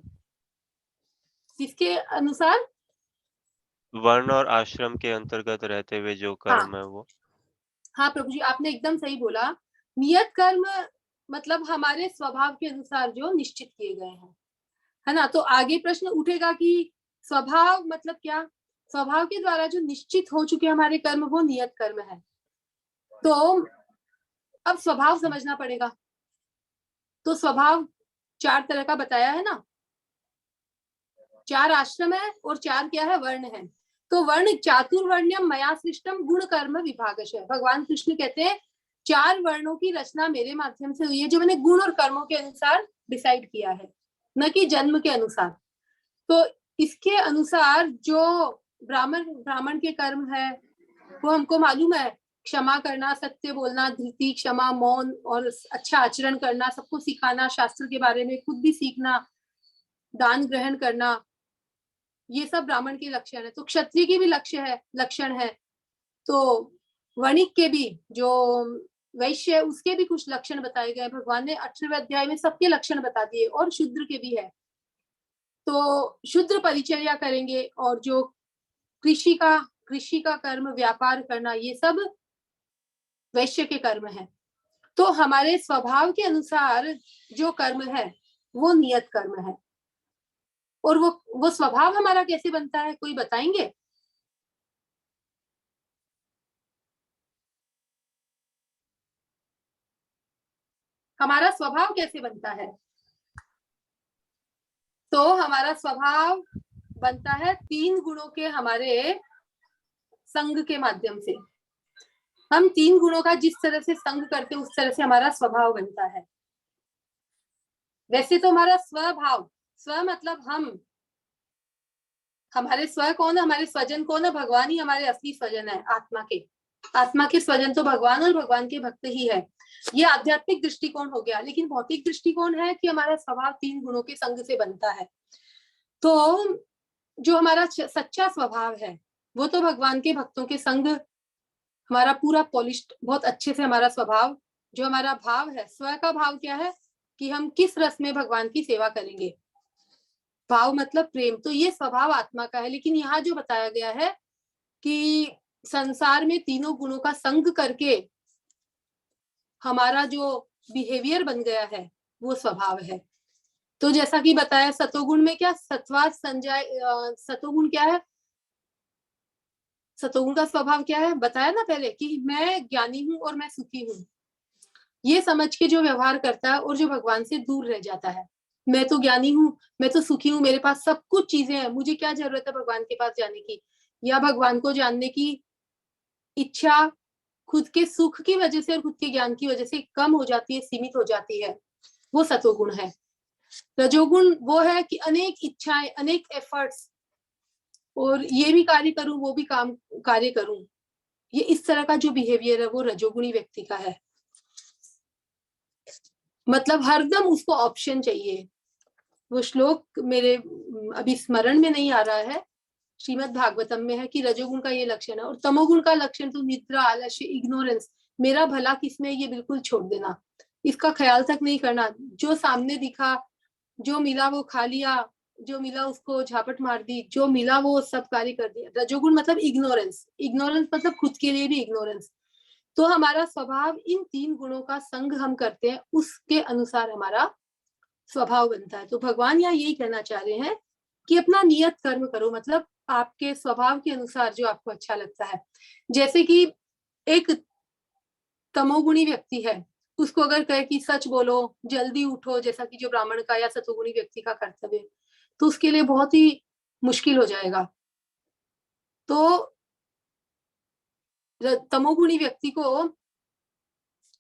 किसके अनुसार? वर्ण और आश्रम के अंतर्गत रहते हुए जो कर्म है वो। हाँ प्रभु जी, आपने एकदम सही बोला। नियत कर्म मतलब हमारे स्वभाव के अनुसार जो निश्चित किए गए हैं, है ना। तो आगे प्रश्न उठेगा कि स्वभाव मतलब क्या? स्वभाव के द्वारा जो निश्चित हो चुके हमारे कर्म वो नियत कर्म है। तो अब स्वभाव समझना पड़ेगा। तो स्वभाव 4 तरह का बताया है ना, 4 आश्रम है और 4 क्या है? वर्ण है। तो वर्ण चातुर्वर्ण्यम मया सृष्टम गुण कर्म विभागश है। भगवान कृष्ण कहते हैं 4 वर्णों की रचना मेरे माध्यम से हुई है, जो मैंने गुण और कर्मों के अनुसार डिसाइड किया है, न कि जन्म के अनुसार। तो इसके अनुसार जो ब्राह्मण के कर्म है वो हमको मालूम है, क्षमा करना, सत्य बोलना, धृति, क्षमा, मौन और अच्छा आचरण करना, सबको सिखाना, शास्त्र के बारे में खुद भी सीखना, दान ग्रहण करना, ये सब ब्राह्मण के लक्षण है। तो क्षत्रिय की भी लक्षण है। तो वणिक के भी, जो वैश्य है उसके भी कुछ लक्षण बताए गए। भगवान ने 18वें अध्याय में सबके लक्षण बता दिए, और शूद्र के भी है। तो शूद्र परिचर्या करेंगे, और जो कृषि का कर्म, व्यापार करना, ये सब वैश्य के कर्म है। तो हमारे स्वभाव के अनुसार जो कर्म है वो नियत कर्म है। और वो स्वभाव हमारा कैसे बनता है, कोई बताएंगे? हमारा स्वभाव कैसे बनता है? तो हमारा स्वभाव बनता है 3 गुणों के हमारे संग के माध्यम से। हम 3 गुणों का जिस तरह से संग करते हैं उस तरह से हमारा स्वभाव बनता है। वैसे तो हमारा स्वभाव, स्व मतलब हम, हमारे स्व कौन है? हमारे स्वजन कौन है? भगवान ही हमारे असली स्वजन है। आत्मा के स्वजन तो भगवान और भगवान के भक्त ही है। ये आध्यात्मिक दृष्टिकोण हो गया। लेकिन भौतिक दृष्टिकोण है कि हमारा स्वभाव 3 गुणों के संग से बनता है। तो जो हमारा सच्चा स्वभाव है वो तो भगवान के भक्तों के संग हमारा पूरा पॉलिश्ड, बहुत अच्छे से हमारा स्वभाव, जो हमारा भाव है, स्व का भाव क्या है कि हम किस रस में भगवान की सेवा करेंगे। भाव मतलब प्रेम। तो ये स्वभाव आत्मा का है। लेकिन यहाँ जो बताया गया है कि संसार में तीनों गुणों का संग करके हमारा जो बिहेवियर बन गया है वो स्वभाव है। तो जैसा कि बताया सतोगुण में क्या सत्वा संजय, सतोगुण क्या है? सतोगुण का स्वभाव क्या है बताया ना पहले, कि मैं ज्ञानी हूं और मैं सुखी हूं। ये समझ के जो व्यवहार करता है और जो भगवान से दूर रह जाता है, मैं तो ज्ञानी हूं, मैं तो सुखी हूं, मेरे पास सब कुछ चीजें हैं, मुझे क्या जरूरत है भगवान के पास जाने की, या भगवान को जानने की इच्छा खुद के सुख की वजह से और खुद के ज्ञान की वजह से कम हो जाती है, सीमित हो जाती है, वो सतोगुण है। रजोगुण वो है कि अनेक इच्छाएं, अनेक एफर्ट्स, और ये भी कार्य करूं वो भी कार्य करूं, ये इस तरह का जो बिहेवियर है वो रजोगुणी व्यक्ति का है। मतलब हरदम उसको ऑप्शन चाहिए। वो श्लोक मेरे अभी स्मरण में नहीं आ रहा है, श्रीमद् भागवतम में है कि रजोगुण का ये लक्षण है। और तमोगुण का लक्षण तो निद्रा, आलस्य, इग्नोरेंस, मेरा भला किसमें, ये बिल्कुल छोड़ देना, इसका ख्याल तक नहीं करना। जो सामने दिखा, जो मिला वो खा लिया, जो मिला उसको झापट मार दी, जो मिला वो सब कार्य कर दिया। रजोगुण मतलब इग्नोरेंस मतलब खुद के लिए भी इग्नोरेंस। तो हमारा स्वभाव इन 3 गुणों का संग हम करते हैं, उसके अनुसार हमारा स्वभाव बनता है। तो भगवान यहाँ यही कहना चाह रहे हैं कि अपना नियत कर्म करो, मतलब आपके स्वभाव के अनुसार जो आपको अच्छा लगता है। जैसे कि एक तमोगुणी व्यक्ति है, उसको अगर कहे कि सच बोलो, जल्दी उठो, जैसा कि जो ब्राह्मण का या सतोगुणी व्यक्ति का कर्तव्य, तो उसके लिए बहुत ही मुश्किल हो जाएगा। तो तमोगुणी व्यक्ति को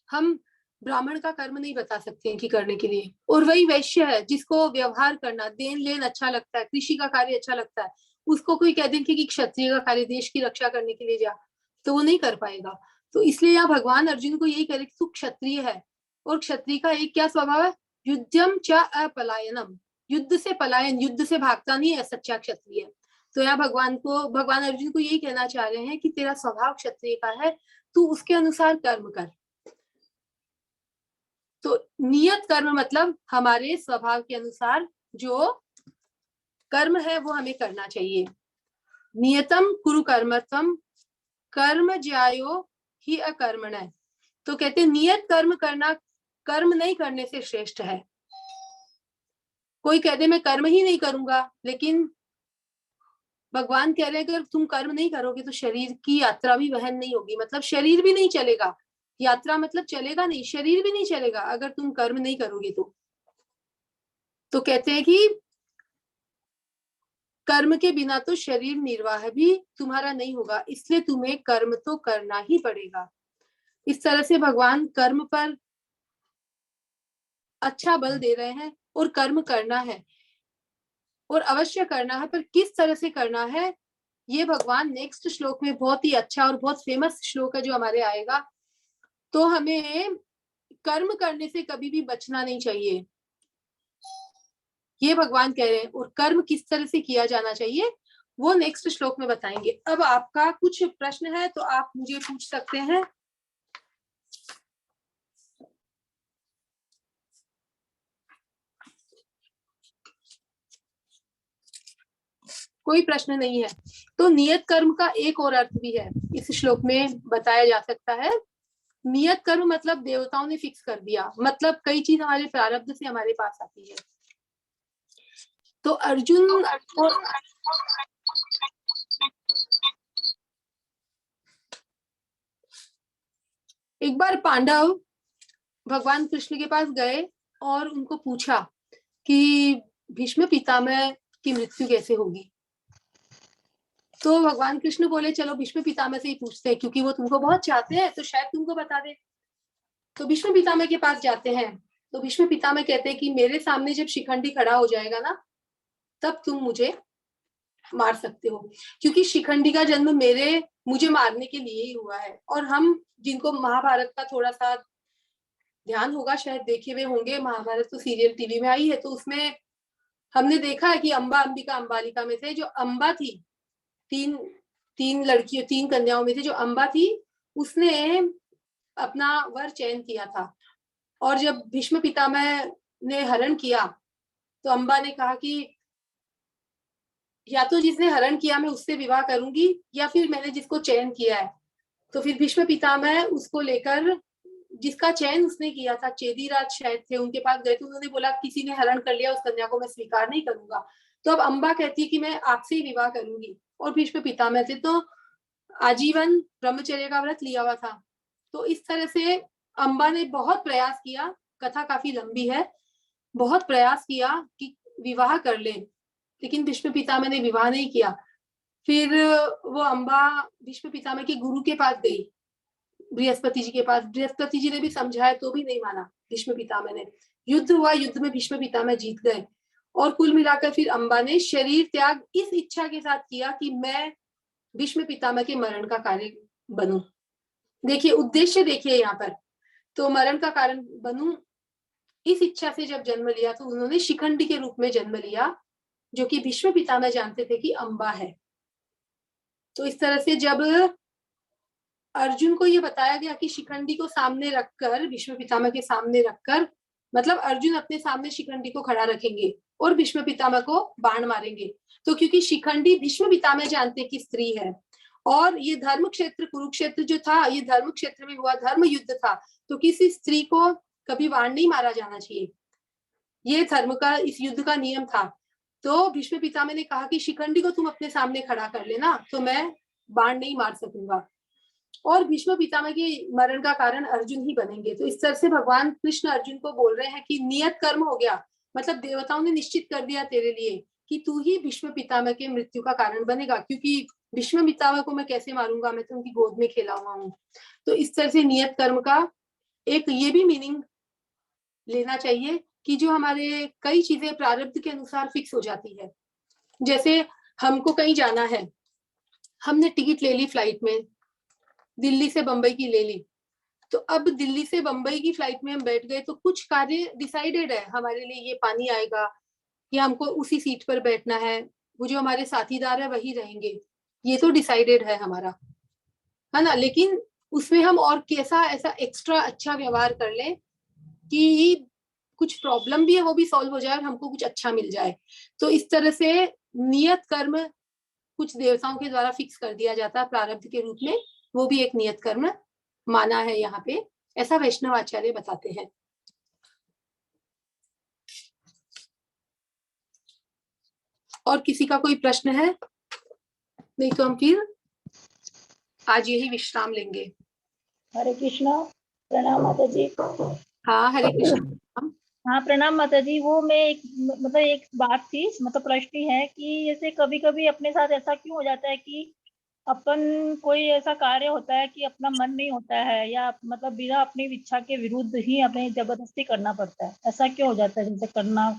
हम ब्राह्मण का कर्म नहीं बता सकते हैं कि करने के लिए। और वही वैश्य है जिसको व्यवहार करना, देन लेन अच्छा लगता है, कृषि का कार्य अच्छा लगता है, उसको कोई कह दें कि क्षत्रिय का कार्य, देश की रक्षा करने के लिए जा, तो वो नहीं कर पाएगा। तो इसलिए यहाँ भगवान अर्जुन को यही कह रहे कि तू क्षत्रिय है, और क्षत्रिय का एक क्या स्वभाव है, युद्धम च अपलायनम, युद्ध से पलायन, युद्ध से भागता नहीं है सच्चा क्षत्रिय। तो यहाँ भगवान अर्जुन को यही कहना चाह रहे हैं कि तेरा स्वभाव क्षत्रिय का है, तू उसके अनुसार कर्म कर। तो नियत कर्म मतलब हमारे स्वभाव के अनुसार जो कर्म है वो हमें करना चाहिए। नियतम कुरु कर्मत्वम कर्म ज्यायो ही अकर्मण। तो कहते नियत कर्म करना कर्म नहीं करने से श्रेष्ठ है। कोई कह दे मैं कर्म ही नहीं करूंगा, लेकिन भगवान कह रहे हैं अगर तुम कर्म नहीं करोगे तो शरीर की यात्रा भी वहन नहीं होगी, मतलब शरीर भी नहीं चलेगा। यात्रा मतलब चलेगा नहीं, शरीर भी नहीं चलेगा अगर तुम कर्म नहीं करोगे तो कहते हैं कि कर्म के बिना तो शरीर निर्वाह भी तुम्हारा नहीं होगा, इसलिए तुम्हें कर्म तो करना ही पड़ेगा। इस तरह से भगवान कर्म पर अच्छा बल दे रहे हैं और कर्म करना है और अवश्य करना है, पर किस तरह से करना है ये भगवान नेक्स्ट श्लोक में, बहुत ही अच्छा और बहुत फेमस श्लोक है जो हमारे आएगा। तो हमें कर्म करने से कभी भी बचना नहीं चाहिए, ये भगवान कह रहे हैं। और कर्म किस तरह से किया जाना चाहिए वो नेक्स्ट श्लोक में बताएंगे। अब आपका कुछ प्रश्न है तो आप मुझे पूछ सकते हैं। कोई प्रश्न नहीं है तो नियत कर्म का एक और अर्थ भी है इस श्लोक में बताया जा सकता है। नियत कर्म मतलब देवताओं ने फिक्स कर दिया, मतलब कई चीज हमारे प्रारब्ध से हमारे पास आती है। तो अर्जुन एक बार पांडव भगवान कृष्ण के पास गए और उनको पूछा कि भीष्म पितामह की मृत्यु कैसे होगी। तो भगवान कृष्ण बोले चलो भीष्म पितामह से ही पूछते हैं, क्योंकि वो तुमको बहुत चाहते हैं तो शायद तुमको बता दे। तो भीष्म पितामह के पास जाते हैं तो भीष्म पितामह कहते हैं कि मेरे सामने जब शिखंडी खड़ा हो जाएगा ना तब तुम मुझे मार सकते हो, क्योंकि शिखंडी का जन्म मुझे मारने के लिए ही हुआ है। और हम जिनको महाभारत का थोड़ा सा ध्यान होगा शायद देखे हुए होंगे, महाभारत तो सीरियल टीवी में आई है, तो उसमें हमने देखा है कि अंबा अंबिका अंबालिका में से जो अंबा थी, तीन लड़कियों 3 कन्याओं में से जो अंबा थी उसने अपना वर चयन किया था। और जब भीष्म पितामह ने हरण किया तो अंबा ने कहा कि या तो जिसने हरण किया मैं उससे विवाह करूंगी या फिर मैंने जिसको चयन किया है। तो फिर भीष्म पितामह उसको लेकर, जिसका चयन उसने किया था चेदीराज शायद थे, उनके पास गए तो उन्होंने बोला किसी ने हरण कर लिया उस कन्या को मैं स्वीकार नहीं करूंगा। तो अब अंबा कहती है कि मैं आपसे ही विवाह करूंगी, और भीष्म पितामह थे तो आजीवन ब्रह्मचर्य का व्रत लिया हुआ था। तो इस तरह से अंबा ने बहुत प्रयास किया, कथा काफी लंबी है, बहुत प्रयास किया कि विवाह कर ले, लेकिन भीष्म पितामह ने विवाह नहीं किया। फिर वो अंबा भीष्म पितामह के गुरु के पास गई, बृहस्पति जी के पास। बृहस्पति जी ने भी समझाया तो भी नहीं माना भीष्म पितामह ने। युद्ध हुआ, युद्ध में भीष्म पितामह जीत गए, और कुल मिलाकर फिर अंबा ने शरीर त्याग इस इच्छा के साथ किया कि मैं भीष्म पितामह के मरण का कारण बनूं। देखिए उद्देश्य देखिए यहाँ पर, तो मरण का कारण बनूं इस इच्छा से जब जन्म लिया तो उन्होंने शिखंडी के रूप में जन्म लिया, जो कि भीष्म पितामह जानते थे कि अंबा है। तो इस तरह से जब अर्जुन को ये बताया गया कि शिखंडी को सामने रखकर, भीष्म पितामह के सामने रखकर, मतलब अर्जुन अपने सामने शिखंडी को खड़ा रखेंगे और भीष्म पितामह को बाण मारेंगे। तो क्योंकि शिखंडी भीष्म पितामह जानते कि स्त्री है, और ये धर्म क्षेत्र कुरुक्षेत्र जो था ये धर्म क्षेत्र में हुआ धर्म युद्ध था, तो किसी स्त्री को कभी बाण नहीं मारा जाना चाहिए, ये धर्म का इस युद्ध का नियम था। तो भीष्म पितामह ने कहा कि शिखंडी को तुम अपने सामने खड़ा कर लेना तो मैं बाण नहीं मार सकूंगा, और भीष्म पितामह के मरण का कारण अर्जुन ही बनेंगे। तो इस तरह से भगवान कृष्ण अर्जुन को बोल रहे हैं कि नियत कर्म हो गया, मतलब देवताओं ने निश्चित कर दिया तेरे लिए कि तू ही भीष्म पितामह के मृत्यु का कारण बनेगा, क्योंकि भीष्म पितामह को मैं कैसे मारूंगा, मैं तो उनकी गोद में खेला हुआ हूँ। तो इस तरह से नियत कर्म का एक ये भी मीनिंग लेना चाहिए कि जो हमारे कई चीजें प्रारब्ध के अनुसार फिक्स हो जाती है। जैसे हमको कहीं जाना है, हमने टिकट ले ली फ्लाइट में, दिल्ली से बंबई की ले ली, तो अब दिल्ली से बंबई की फ्लाइट में हम बैठ गए तो कुछ कार्य डिसाइडेड है हमारे लिए, ये पानी आएगा, कि हमको उसी सीट पर बैठना है, वो जो हमारे साथीदार है वही रहेंगे, ये तो डिसाइडेड है हमारा, है ना। लेकिन उसमें हम और कैसा ऐसा एक्स्ट्रा अच्छा व्यवहार कर लें कि कुछ प्रॉब्लम भी है वो भी सॉल्व हो जाए और हमको कुछ अच्छा मिल जाए। तो इस तरह से नियत कर्म कुछ देवताओं के द्वारा फिक्स कर दिया जाता है प्रारब्ध के रूप में, वो भी एक नियत कर्म माना है यहाँ पे, ऐसा वैष्णव आचार्य बताते हैं। और किसी का कोई प्रश्न है? नहीं तो हम फिर आज यही विश्राम लेंगे। हरे कृष्णा, प्रणाम माता जी। हाँ हरे कृष्ण। हाँ प्रणाम माता जी। वो मैं एक बात थी, मतलब प्रश्न ही है कि जैसे कभी कभी अपने साथ ऐसा क्यों हो जाता है कि अपन कोई ऐसा कार्य होता है कि अपना मन नहीं होता है, या मतलब बिना अपनी इच्छा के विरुद्ध ही हमें जबरदस्ती करना पड़ता है, ऐसा क्यों हो जाता है? जैसे करना,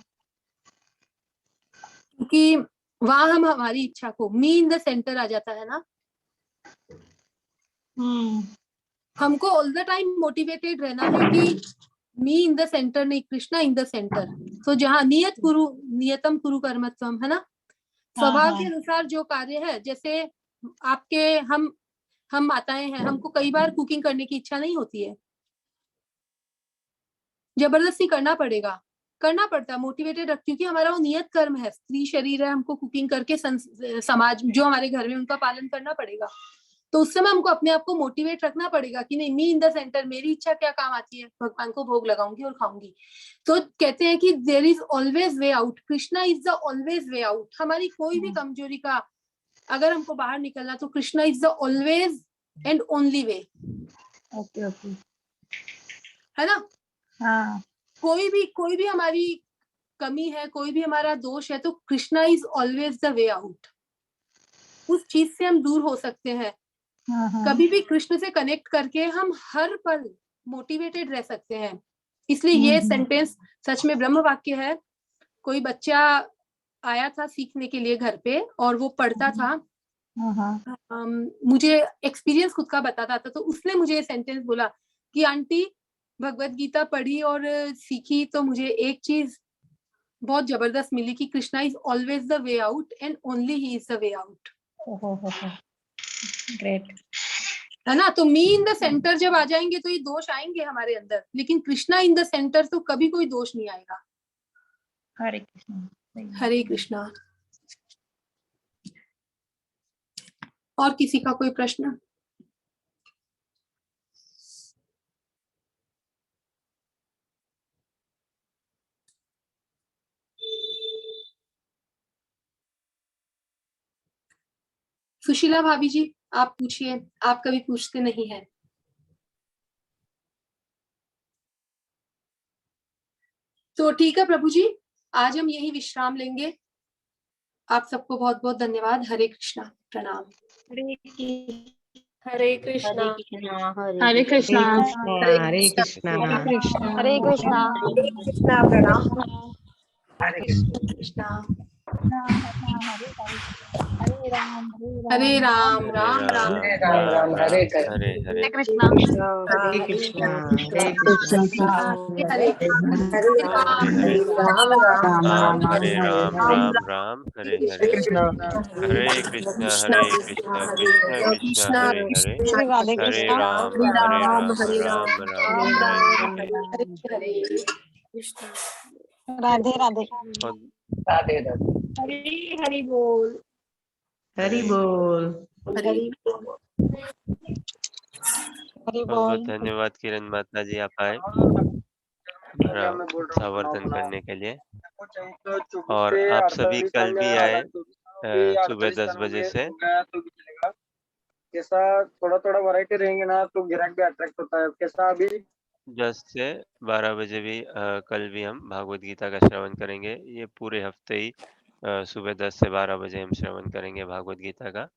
क्योंकि वहां हम हमारी इच्छा को, मी इन द सेंटर आ जाता है ना। हमको ऑल द टाइम मोटिवेटेड रहना है कि मी इन द सेंटर नहीं, कृष्णा इन द सेंटर। तो जहाँ नियत कुरु नियतम कुरु कर्मत्वम, है ना, स्वभाव के अनुसार जो कार्य है, जैसे आपके हम माताएं हैं, हमको कई बार कुकिंग करने की इच्छा नहीं होती है, जबरदस्ती करना पड़ता है, मोटिवेटेड, क्योंकि हमारा वो नियत कर्म है, स्त्री शरीर है, हमको कुकिंग करके समाज जो हमारे घर में उनका पालन करना पड़ेगा। तो उस समय हमको अपने आप को मोटिवेट रखना पड़ेगा कि नहीं, मी इन द सेंटर, मेरी इच्छा क्या काम आती है, भगवान को भोग लगाऊंगी और खाऊंगी। तो कहते हैं कि there is always way out, Krishna is the always way out. हमारी कोई भी कमजोरी का अगर हमको बाहर निकलना, तो Krishna is the always and only way. Okay, है ना। हाँ, कोई भी हमारी कमी है, कोई भी हमारा दोष है, तो Krishna is always the way out. उस चीज से हम दूर हो सकते हैं। कभी भी कृष्ण से कनेक्ट करके हम हर पल मोटिवेटेड रह सकते हैं। इसलिए ये सेंटेंस सच में ब्रह्म वाक्य है। कोई बच्चा आया था सीखने के लिए घर पे, और वो पढ़ता था, मुझे एक्सपीरियंस खुद का बताता था, तो उसने मुझे सेंटेंस बोला कि आंटी भगवत गीता पढ़ी और सीखी तो मुझे एक चीज बहुत जबरदस्त मिली कि Krishna is always the way out and only he is the way out. Great, है ना। तो मी इन द सेंटर जब आ जाएंगे तो ये दोष आएंगे हमारे अंदर, लेकिन कृष्णा इन द सेंटर तो कभी कोई दोष नहीं आएगा। हरे कृष्णा। हरे कृष्णा। और किसी का कोई प्रश्न? सुशीला भाभी जी, आप पूछिए, आप कभी पूछते नहीं हैं। तो ठीक है प्रभु जी, आज हम यही विश्राम लेंगे। आप सबको बहुत बहुत धन्यवाद। हरे कृष्णा, प्रणाम। हरे कृष्णा। हरे कृष्णा। हरे कृष्णा। हरे कृष्णा। कृष्णा, प्रणाम। हरे कृष्णा। हरे राम, राम राम हरे हरे हरे कृष्णा। हरे कृष्णा। हरे कृष्णा। हरे हरे राम राम राम हरे हरे, हरे कृष्णा कृष्णा कृष्णा हरे हरे, राधे हरे कृष्णा। राम राम राम हरे हरे। हरे कृष्णा। राधे राधे। हरी हरी बोल। हरि बोल। हरि बहुत बहुत धन्यवाद किरण माता जी, आप आए हमारा उत्साहवर्धन करने के लिए। और आप सभी कल भी आए सुबह 10 बजे से। कैसा थोड़ा थोड़ा वैरायटी रहेंगे ना तो गिराक भी अट्रैक्ट होता है। कैसा अभी 10 से 12 बजे भी कल भी हम भागवत गीता का श्रवण करेंगे। ये पूरे हफ्ते ही सुबह 10 से 12 बजे हम श्रवण करेंगे भागवत गीता का।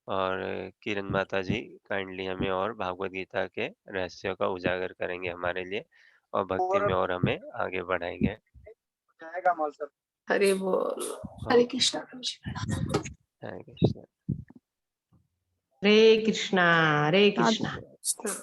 और किरण माता जी काइंडली हमें और भागवत गीता के रहस्यों का उजागर करेंगे हमारे लिए, और भक्ति में और हमें आगे बढ़ाएंगे। जाएगा मॉल सर। हरे बोल। हरे कृष्णा। हरे कृष्णा। हरे कृष्णा। हरे कृष्णा। कृष्णा।